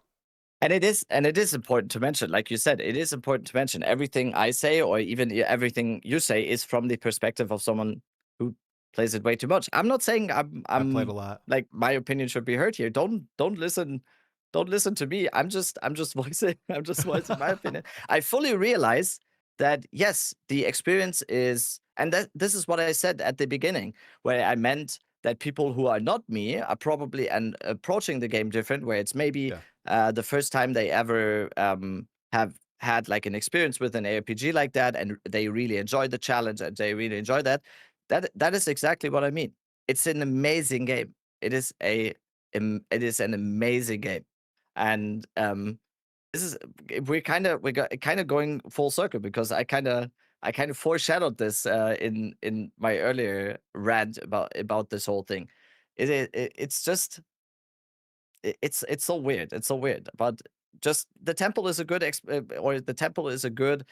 And it is important to mention, like you said, it is important to mention everything I say or even everything you say is from the perspective of someone who plays it way too much. I'm not saying I played a I'm lot. like my opinion should be heard here. Don't listen to me. I'm just voicing I'm just voicing my opinion. I fully realize that yes, the experience is and that this is what I said at the beginning, where I meant that people who are not me are probably and approaching the game different, where it's maybe Yeah. the first time they ever have had like an experience with an ARPG like that, and they really enjoyed the challenge and they really enjoy that. That is exactly what I mean. It's an amazing game. It is an amazing game, and this is we got kind of going full circle because I kind of foreshadowed this in my earlier rant about this whole thing. It's just it's so weird. It's so weird. But just the temple is a good or the temple is a good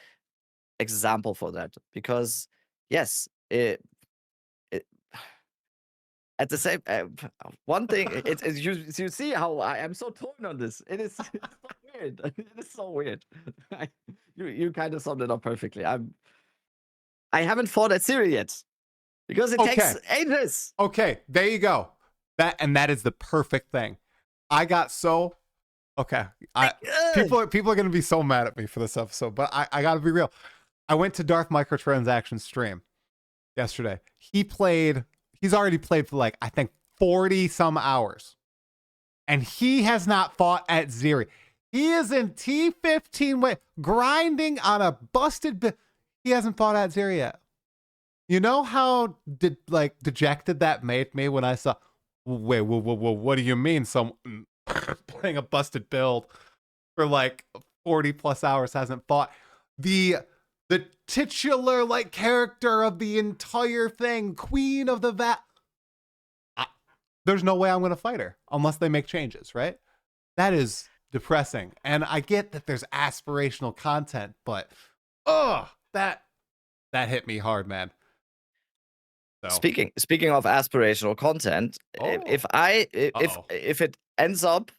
example for that because yes, it at the same one thing you see how I am so torn on this. It is it's so weird. It is so weird. You kind of summed it up perfectly. I haven't fought at Syria yet because it takes Okay. ages. Okay. There you go. That is the perfect thing. I got so okay. I Like, ugh. people are gonna be so mad at me for this episode, but I gotta be real. I went to Darth Microtransactions stream yesterday. He's already played for like I think 40 some hours. And he has not fought at Ziri. He is in T15 grinding on a busted he hasn't fought at Ziri yet. You know how dejected that made me when I saw wait, what do you mean someone playing a busted build for like 40 plus hours hasn't fought the titular like character of the entire thing, Queen of the Vaal. There's no way I'm going to fight her unless they make changes, right? That is depressing. And I get that there's aspirational content, but oh, that hit me hard, man. So, Speaking of aspirational content, oh, uh-oh. if it ends up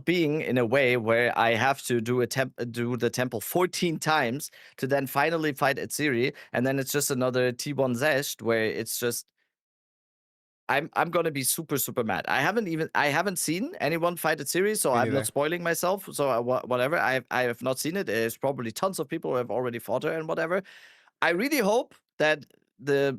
being in a way where I have to do the temple 14 times to then finally fight Atziri, and then it's just another T1 Zesht where it's just I'm gonna be super mad. I haven't seen anyone fight Atziri, so Me I'm not neither. spoiling myself. So whatever, I have not seen it. There's probably tons of people who have already fought her and whatever. I really hope that the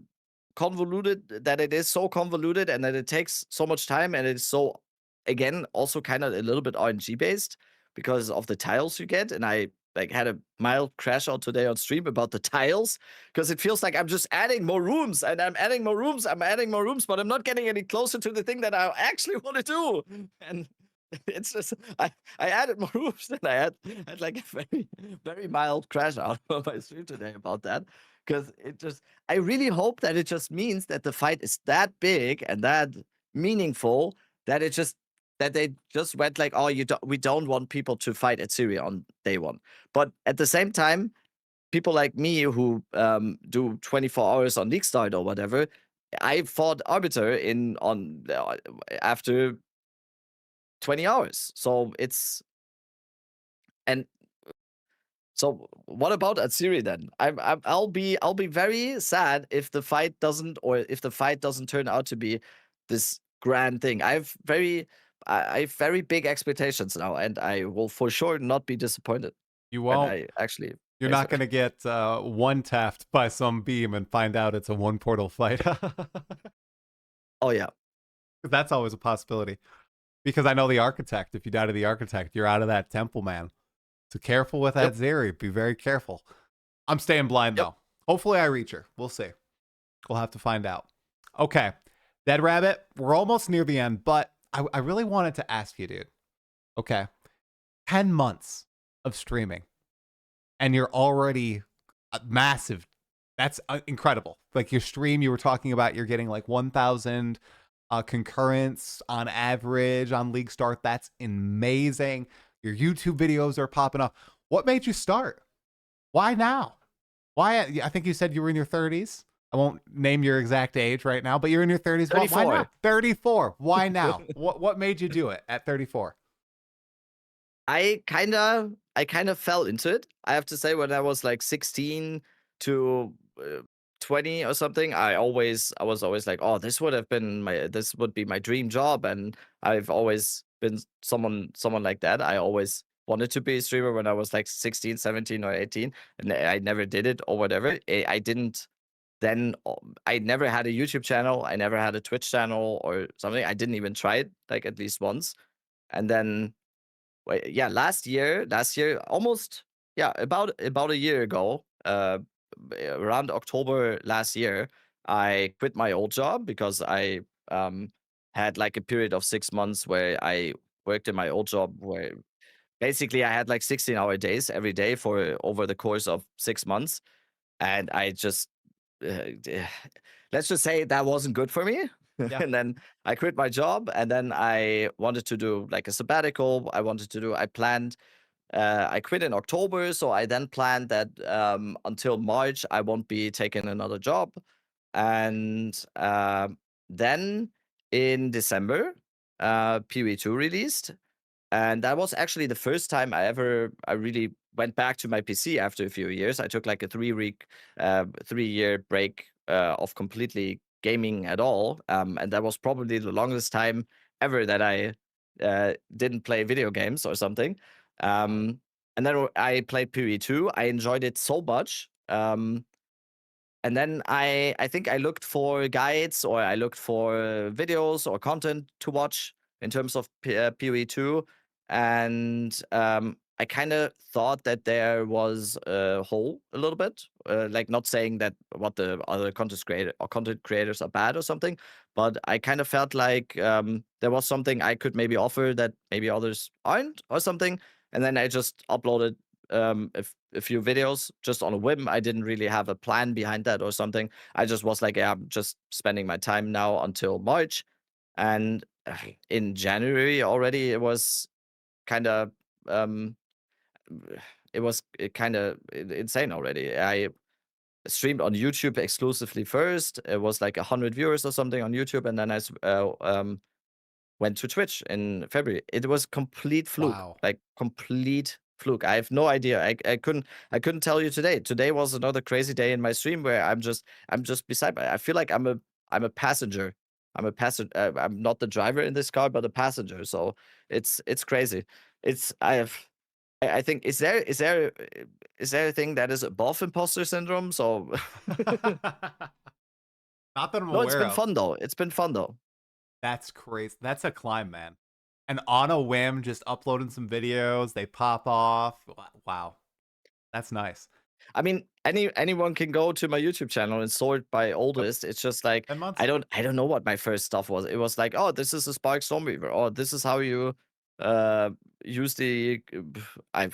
that it is so convoluted and that it takes so much time and it's so, again, also kind of a little bit RNG based because of the tiles you get. And I like had a mild crash out today on stream about the tiles because it feels like I'm just adding more rooms and I'm adding more rooms, but I'm not getting any closer to the thing that I actually want to do. And it's just I added more rooms and had like a very mild crash out on my stream today about that because I really hope that it just means that the fight is that big and that meaningful that they just went like, oh, we don't want people to fight at Syria on day one. But at the same time, people like me who do 24 hours on League Start or whatever, I fought Arbiter after 20 hours. So and so what about Atziri then? I'll be very sad if the fight doesn't turn out to be this grand thing. I have very big expectations now, and I will for sure not be disappointed You when won't. I actually You're face not it. going to get one tapped by some beam and find out it's a one portal fight. Oh yeah. That's always a possibility. Because I know the architect. If you die to the architect, you're out of that temple, man. So careful with that Yep. Zeri. Be very careful. I'm staying blind, Yep. though. Hopefully I reach her. We'll see. We'll have to find out. Okay. Dead Rabbit, we're almost near the end, but I really wanted to ask you, dude. Okay. 10 months of streaming, and you're already massive. That's incredible. Like your stream, you were talking about, you're getting like 1,000 concurrents on average on League Start. That's amazing. Your YouTube videos are popping up. What made you start? Why now? Why? I think you said you were in your 30s. I won't name your exact age right now, but you're in your 30s. Why 34. now? 34. Why now? What made you do it at 34? I kind of fell into it. I have to say, when I was like 16 to 20 or something, I was always like, oh, this would be my dream job, and I've always been someone like that. I always wanted to be a streamer when I was like 16, 17 or 18, and I never did it or whatever. I didn't then I never had a YouTube channel. I never had a Twitch channel or something. I didn't even try it like at least once. And then yeah, last year, almost, yeah, about a year ago, around October last year, I quit my old job because I had like a period of 6 months where I worked in my old job where basically I had like 16-hour days every day for over the course of 6 months, and I just d- let's just say that wasn't good for me. Yeah. And then I quit my job, and then I wanted to do like a sabbatical. I planned, I quit in October, so I then planned that until March I won't be taking another job. And then in December, PoE2 released, and that was actually the first time I really went back to my PC after a few years. I took like a 3-year break of completely gaming at all, and that was probably the longest time ever that I didn't play video games or something. And then I played PoE2. I enjoyed it so much. And then I think I looked for guides, or I looked for videos or content to watch in terms of PoE2, and I kind of thought that there was a hole a little bit. Like, not saying that what the other content creators are bad or something, but I kind of felt like there was something I could maybe offer that maybe others aren't or something. And then I just uploaded a few videos just on a whim. I didn't really have a plan behind that or something. I just was like, yeah, I'm just spending my time now until March. And in January already, it was kind of um, it was kind of insane already. I streamed on YouTube exclusively first. It was like 100 viewers or something on YouTube, and then went to Twitch in February. It was complete fluke, Wow. like complete fluke. I have no idea. I couldn't tell you today. Today was another crazy day in my stream where I'm just beside. I feel like I'm a passenger. I'm a passenger. I'm not the driver in this car, but a passenger. So it's crazy. It's I have. I think is there a thing that is above imposter syndrome? So Not that I'm no, it's aware been of. fun though. It's been fun though. That's crazy. That's a climb, man. And on a whim, just uploading some videos, they pop off. Wow. That's nice. I mean, anyone can go to my YouTube channel and sort by Yep. oldest. It's just like 10 months. I don't know what my first stuff was. It was like, oh, this is a Spark Stormweaver, or this is how you uh use the I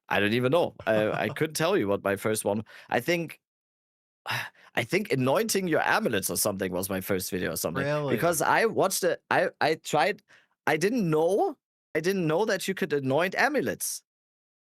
I don't even know. I couldn't tell you what my first one. I think I think anointing your amulets or something was my first video or something. Really? Because I watched it, I tried, I didn't know that you could anoint amulets.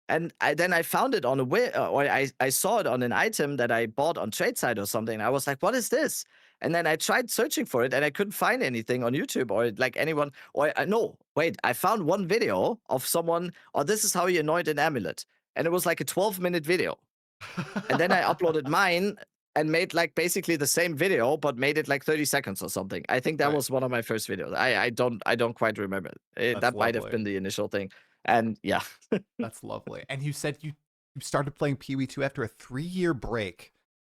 And then I found it on a way, or I saw it on an item that I bought on Tradeside or something. I was like, "What is this?" And then I tried searching for it, and I couldn't find anything on YouTube or like anyone. Or no, wait, I found one video of someone. Oh, this is how you anoint an amulet, and it was like a 12-minute video. And then I uploaded mine and made like basically the same video, but made it like 30 seconds or something. I think that Right. was one of my first videos. I don't quite remember. That's That might have lovely. been the initial thing. And yeah. That's lovely. And you said you started playing PoE2 after a 3-year break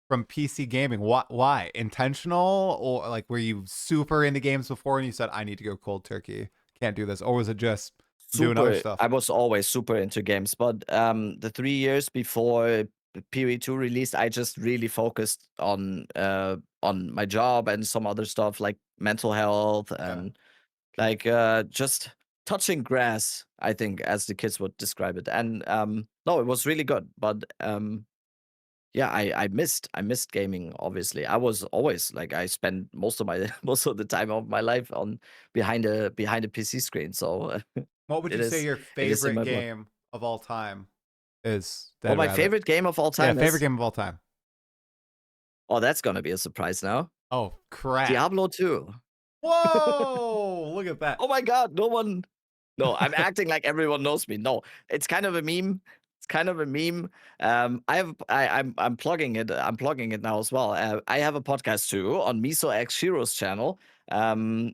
from PC gaming. Why? Intentional, or like were you super into games before and you said I need to go cold turkey? Can't do this, or was it just doing other Super, stuff? I was always super into games, but the 3 years before PoE2 released, I just really focused on my job and some other stuff like mental health Yeah. and like just touching grass, I think, as the kids would describe it. And no, it was really good. But yeah, I missed gaming. Obviously, I was always like I spent most of my most of the time of my life on behind a PC screen. So What would it you say is your it is in favorite my blood. game of all time is? Oh, Dead my Rabbit. favorite game of all Yeah, time favorite is, game of all time. oh, that's gonna be a surprise now. Oh crap! Diablo 2. Whoa! Look at that. Oh my god, no one. No, I'm acting like everyone knows me. No, it's kind of a meme. It's kind of a meme. I'm plugging it. I'm plugging it now as well. I have a podcast too on Miso X Shiro's channel. Um,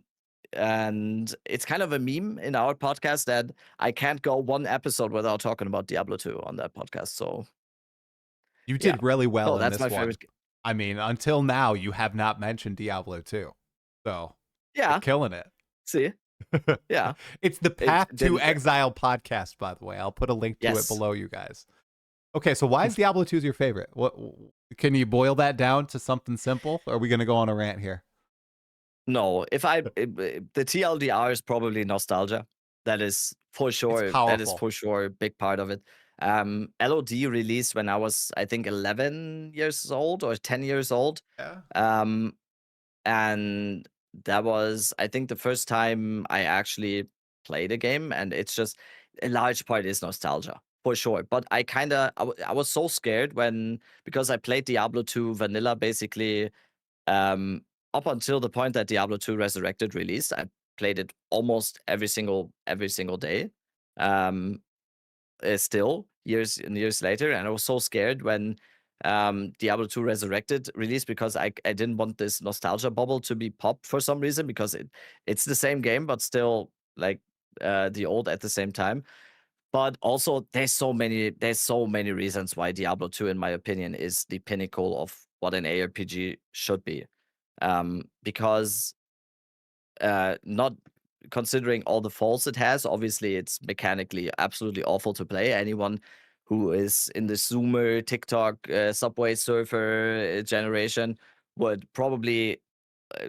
and it's kind of a meme in our podcast that I can't go one episode without talking about Diablo 2 on that podcast. So You yeah. did really well No, in that's this my one. favorite. I mean, until now, you have not mentioned Diablo 2. So you're Yeah. killing it. See. Yeah. It's the It Path to didn't. Exile podcast, by the way. I'll put a link to it Yes. below, you guys. Okay, so why is Diablo 2 your favorite? What can you boil that down to something simple? Or are we gonna go on a rant here? No, the TLDR is probably nostalgia. That is for It's sure. That is powerful. for sure a big part of it. LOD released when I was, I think, 11 years old or 10 years old. Yeah. Um, and that was, I think, the first time I actually played a game. And it's just a large part is nostalgia for sure. But I was so scared because I played Diablo 2 vanilla basically um, up until the point that Diablo 2 Resurrected released. I played it almost every single day. Um, still years and years later, and I was so scared when Diablo 2 Resurrected released because I didn't want this nostalgia bubble to be popped for some reason because it's the same game but still like the old at the same time. But also there's so many reasons why Diablo 2, in my opinion, is the pinnacle of what an ARPG should be. Because not considering all the faults it has, obviously it's mechanically absolutely awful to play. Anyone who is in the Zoomer, TikTok, Subway Surfer generation would probably uh,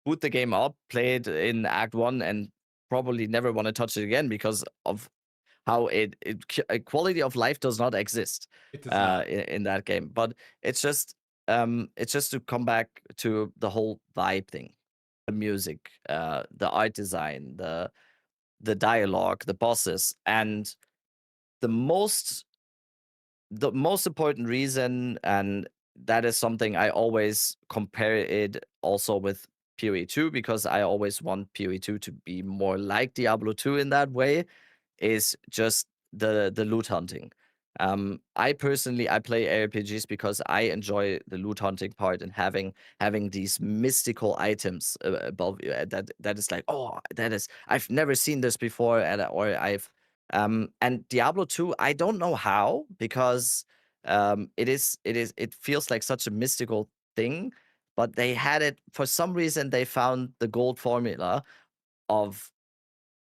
boot the game up, play it in Act 1, and probably never want to touch it again because of how quality of life does not exist It does not. in that game. But it's just to come back to the whole vibe thing, the music, the art design, the dialogue, the bosses, and the most the most important reason, and that is something I always compare it also with PoE2, because I always want PoE2 to be more like Diablo 2 in that way, is just the loot hunting. I personally I play RPGs because I enjoy the loot hunting part and having these mystical items above you, that is like, oh, that is, I've never seen this before, or I've and Diablo 2, I don't know how, because it feels like such a mystical thing, but they had it for some reason. They found the gold formula of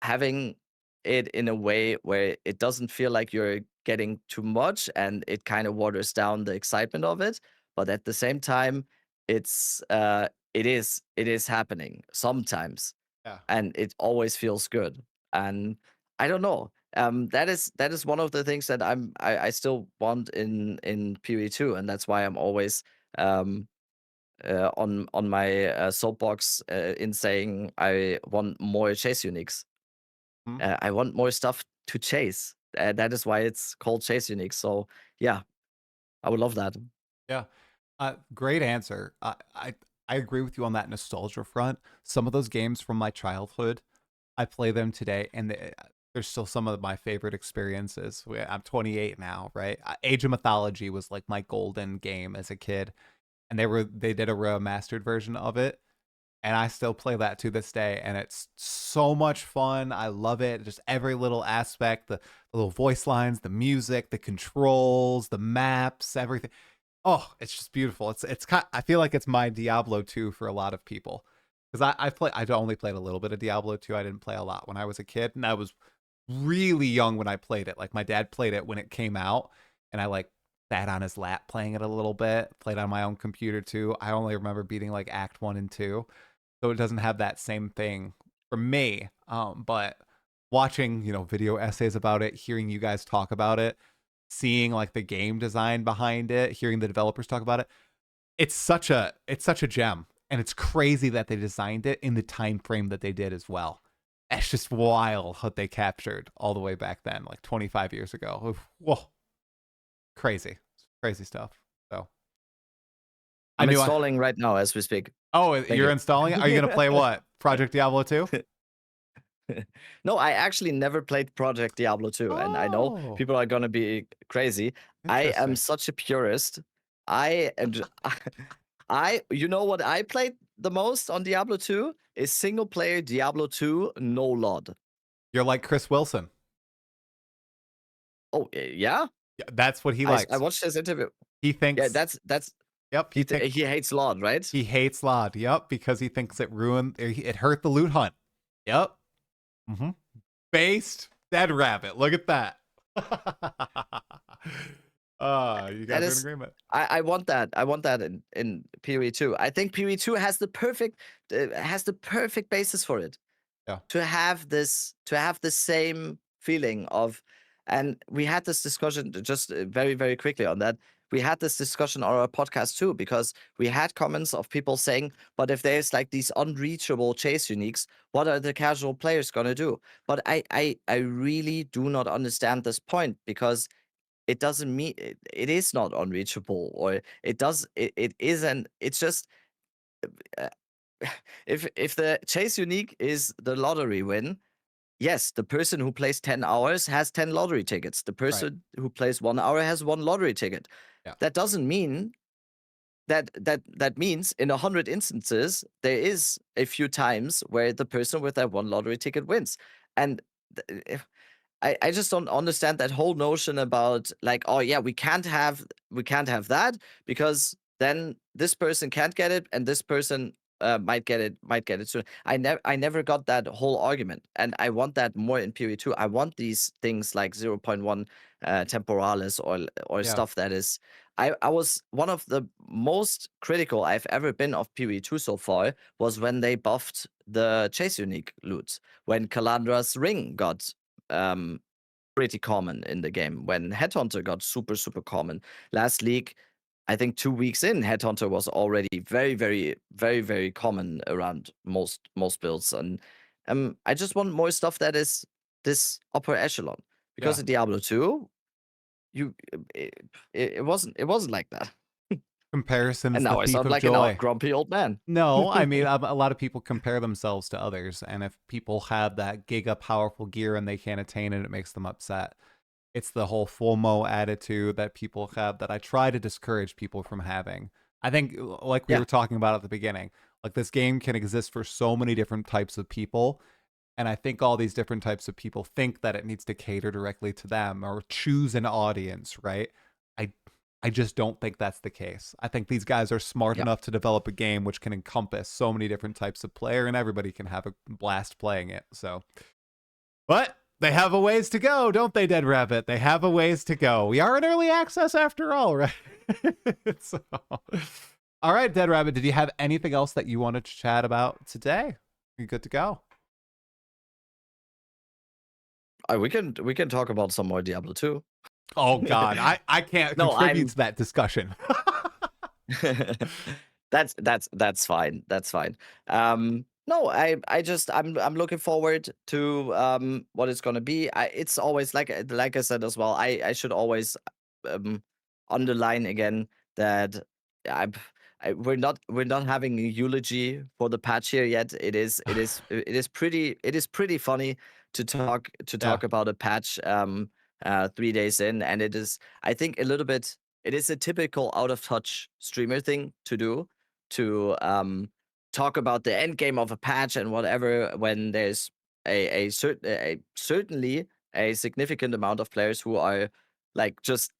having it in a way where it doesn't feel like you're getting too much, and it kind of waters down the excitement of it, but at the same time, it is happening sometimes, Yeah. and it always feels good. And I don't know, that is one of the things that I still want in PoE2, and that's why I'm always um on my soapbox in saying I want more chase uniques. Mhm. I want more stuff to chase. That is why it's called Chase Unique. So yeah, I would love that. Yeah. Great answer. I agree with you on that nostalgia front. Some of those games from my childhood, I play them today, and they're still some of my favorite experiences. I'm 28 now, right? Age of Mythology was like my golden game as a kid, and they did a remastered version of it, and I still play that to this day, and it's so much fun. I love it. Just every little aspect, the little voice lines, the music, the controls, the maps, everything. Oh, it's just beautiful. It's kind. I feel like it's my Diablo 2 for a lot of people, because I only played a little bit of Diablo 2. I didn't play a lot when I was a kid, and I was really young when I played it. Like my dad played it when it came out, and I like sat on his lap playing it a little bit. Played on my own computer too. I only remember beating like Act 1 and 2, so it doesn't have that same thing for me. But watching, video essays about it, hearing you guys talk about it, seeing like the game design behind it, hearing the developers talk about it, it's such a gem, and it's crazy that they designed it in the time frame that they did as well. It's just wild what they captured all the way back then, like 25 years ago. Whoa, crazy, crazy stuff. So I I'm knew I. installing right now as we speak. Oh, Thank you're you. installing it? Are you gonna play what? Project Diablo 2? No, I actually never played Project Diablo 2, and I know Oh, people are gonna be crazy. I am interesting. such a purist. I am. You know what I played the most on Diablo 2 is single player Diablo 2 no LOD. You're like Chris Wilson. Oh yeah, Yeah, that's what he I likes. watched his interview. He Yeah, thinks. that's Yep. he hates LOD, right? He hates LOD. Yep, because he thinks it hurt the loot hunt. Yep. Mm-hmm. Based Dead Rabbit. Look at that. You That guys are in is, agreement. I want that. I want that in PoE2. I think PoE2 has the perfect basis for it. Yeah. To have the same feeling of, and we had this discussion just very very quickly on that. We had this discussion on our podcast too, because we had comments of people saying, but if there's like these unreachable chase uniques, what are the casual players going to do? But I really do not understand this point, because it doesn't mean it is not unreachable, or it isn't. It's just uh, if the chase unique is the lottery win, yes, the person who plays 10 hours has 10 lottery tickets. The Right. person who plays 1 hour has one lottery ticket. Yeah. That doesn't mean that means in 100 instances there is a few times where the person with that one lottery ticket wins. And I just don't understand that whole notion about like, oh yeah, we can't have that, because then this person can't get it, and this person might get it soon. I never got that whole argument, and I want that more in PoE2. I want these things like 0.1 temporalis, or Yeah. stuff that is. I was one of the most critical I've ever been of PoE2 so far, was when they buffed the chase unique loot, when Kalandra's ring got um, pretty common in the game, when Headhunter got super, super common. Last league, I think 2 weeks in, Headhunter was already very, very, very, very common around most builds. And I just want more stuff that is this upper echelon. Because Yeah. in Diablo 2, you it wasn't like that. And Comparison's the now I thief sound of like an joy. grumpy old man. No, I mean, a lot of people compare themselves to others, and if people have that giga powerful gear and they can't attain it, it makes them upset. It's the whole FOMO attitude that people have that I try to discourage people from having. I think, like we Yeah, were talking about at the beginning, like this game can exist for so many different types of people. And I think all these different types of people think that it needs to cater directly to them or choose an audience, right? I I just don't think that's the case. I think these guys are smart yeah. enough to develop a game which can encompass so many different types of player and everybody can have a blast playing it. So, but they have a ways to go, don't they, Dead Rabbit? They have a ways to go. We are in early access after all, right? So, all right, Dead Rabbit, did you have anything else that you wanted to chat about today? You good to go? We can talk about some more Diablo 2. Oh God, I can't No, contribute I'm to that discussion. that's fine. That's fine. No, I'm looking forward to what it's gonna be. It's always like I said as well. I should always um underline again that I, we're not having a eulogy for the patch here yet. It is pretty funny to Yeah, talk about a patch 3 days in, and it is, I think, a little bit, it is a typical out of touch streamer thing to do, to talk about the end game of a patch and whatever, when there's certainly a significant amount of players who are like just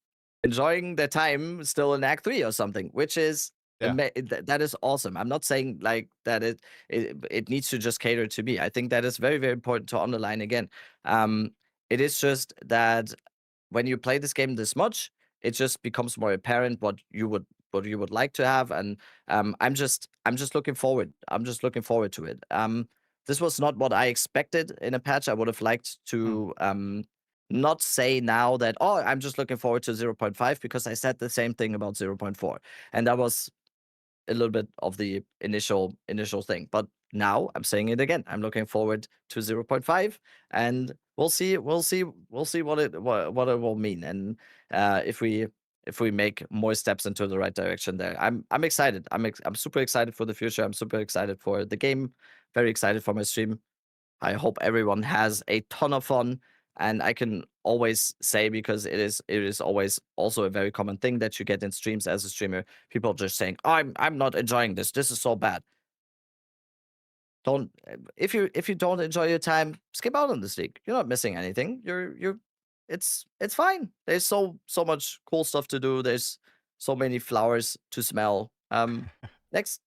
enjoying their time still in Act 3 or something, which is yeah. that is awesome. I'm not saying like that it needs to just cater to me. I think that is very, very important to underline again. Um, it is just that when you play this game this much, it just becomes more apparent what you would like to have, and I'm just looking forward. I'm just looking forward to it. This was not what I expected in a patch. I would have liked Hmm. to not say now that, oh, I'm just looking forward to 0.5, because I said the same thing about 0.4, and that was a little bit of the initial thing. But now I'm saying it again. I'm looking forward to 0.5, and we'll see what it will mean, and if we make more steps into the right direction there. I'm excited. I'm super excited for the future. I'm super excited for the game. Very excited for my stream. I hope everyone has a ton of fun. And I can always say, because it is always also a very common thing that you get in streams as a streamer, people just saying, I'm not enjoying this. This is so bad. Don't if you don't enjoy your time, skip out on this league. You're not missing anything. It's fine. There's so much cool stuff to do. There's so many flowers to smell. Next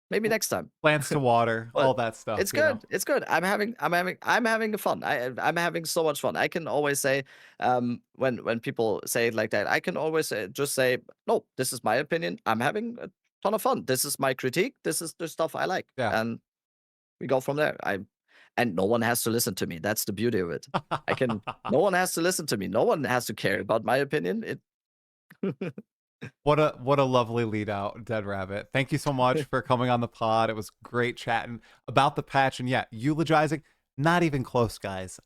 Maybe next time. Plants to water, But all that stuff, it's you know. good. It's good. I'm having fun. I'm having so much fun. I can always say, when people say it like that, I can always just say, no, this is my opinion. I'm having a ton of fun. This is my critique. This is the stuff I like, Yeah. and we go from there. And no one has to listen to me. That's the beauty of it. No one has to listen to me. No one has to care about my opinion. What a lovely lead out, Dead Rabbit. Thank you so much for coming on the pod. It was great chatting about the patch, and yeah, eulogizing. Not even close, guys.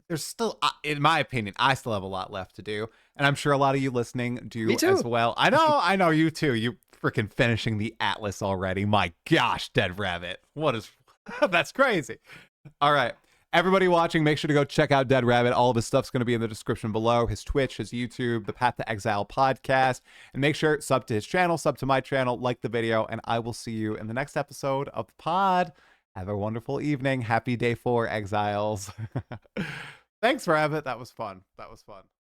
There's still, in my opinion, I still have a lot left to do, and I'm sure a lot of you listening Me do as too. well. I know you too. You freaking finishing the Atlas already. My gosh, Dead Rabbit. What is that's crazy. All right. Everybody watching, make sure to go check out Dead Rabbit. All of his stuff's going to be in the description below. His Twitch, his YouTube, the Path to Exile podcast. And make sure, sub to his channel, sub to my channel, like the video, and I will see you in the next episode of the pod. Have a wonderful evening. Happy day 4, Exiles. Thanks, Rabbit. That was fun. That was fun.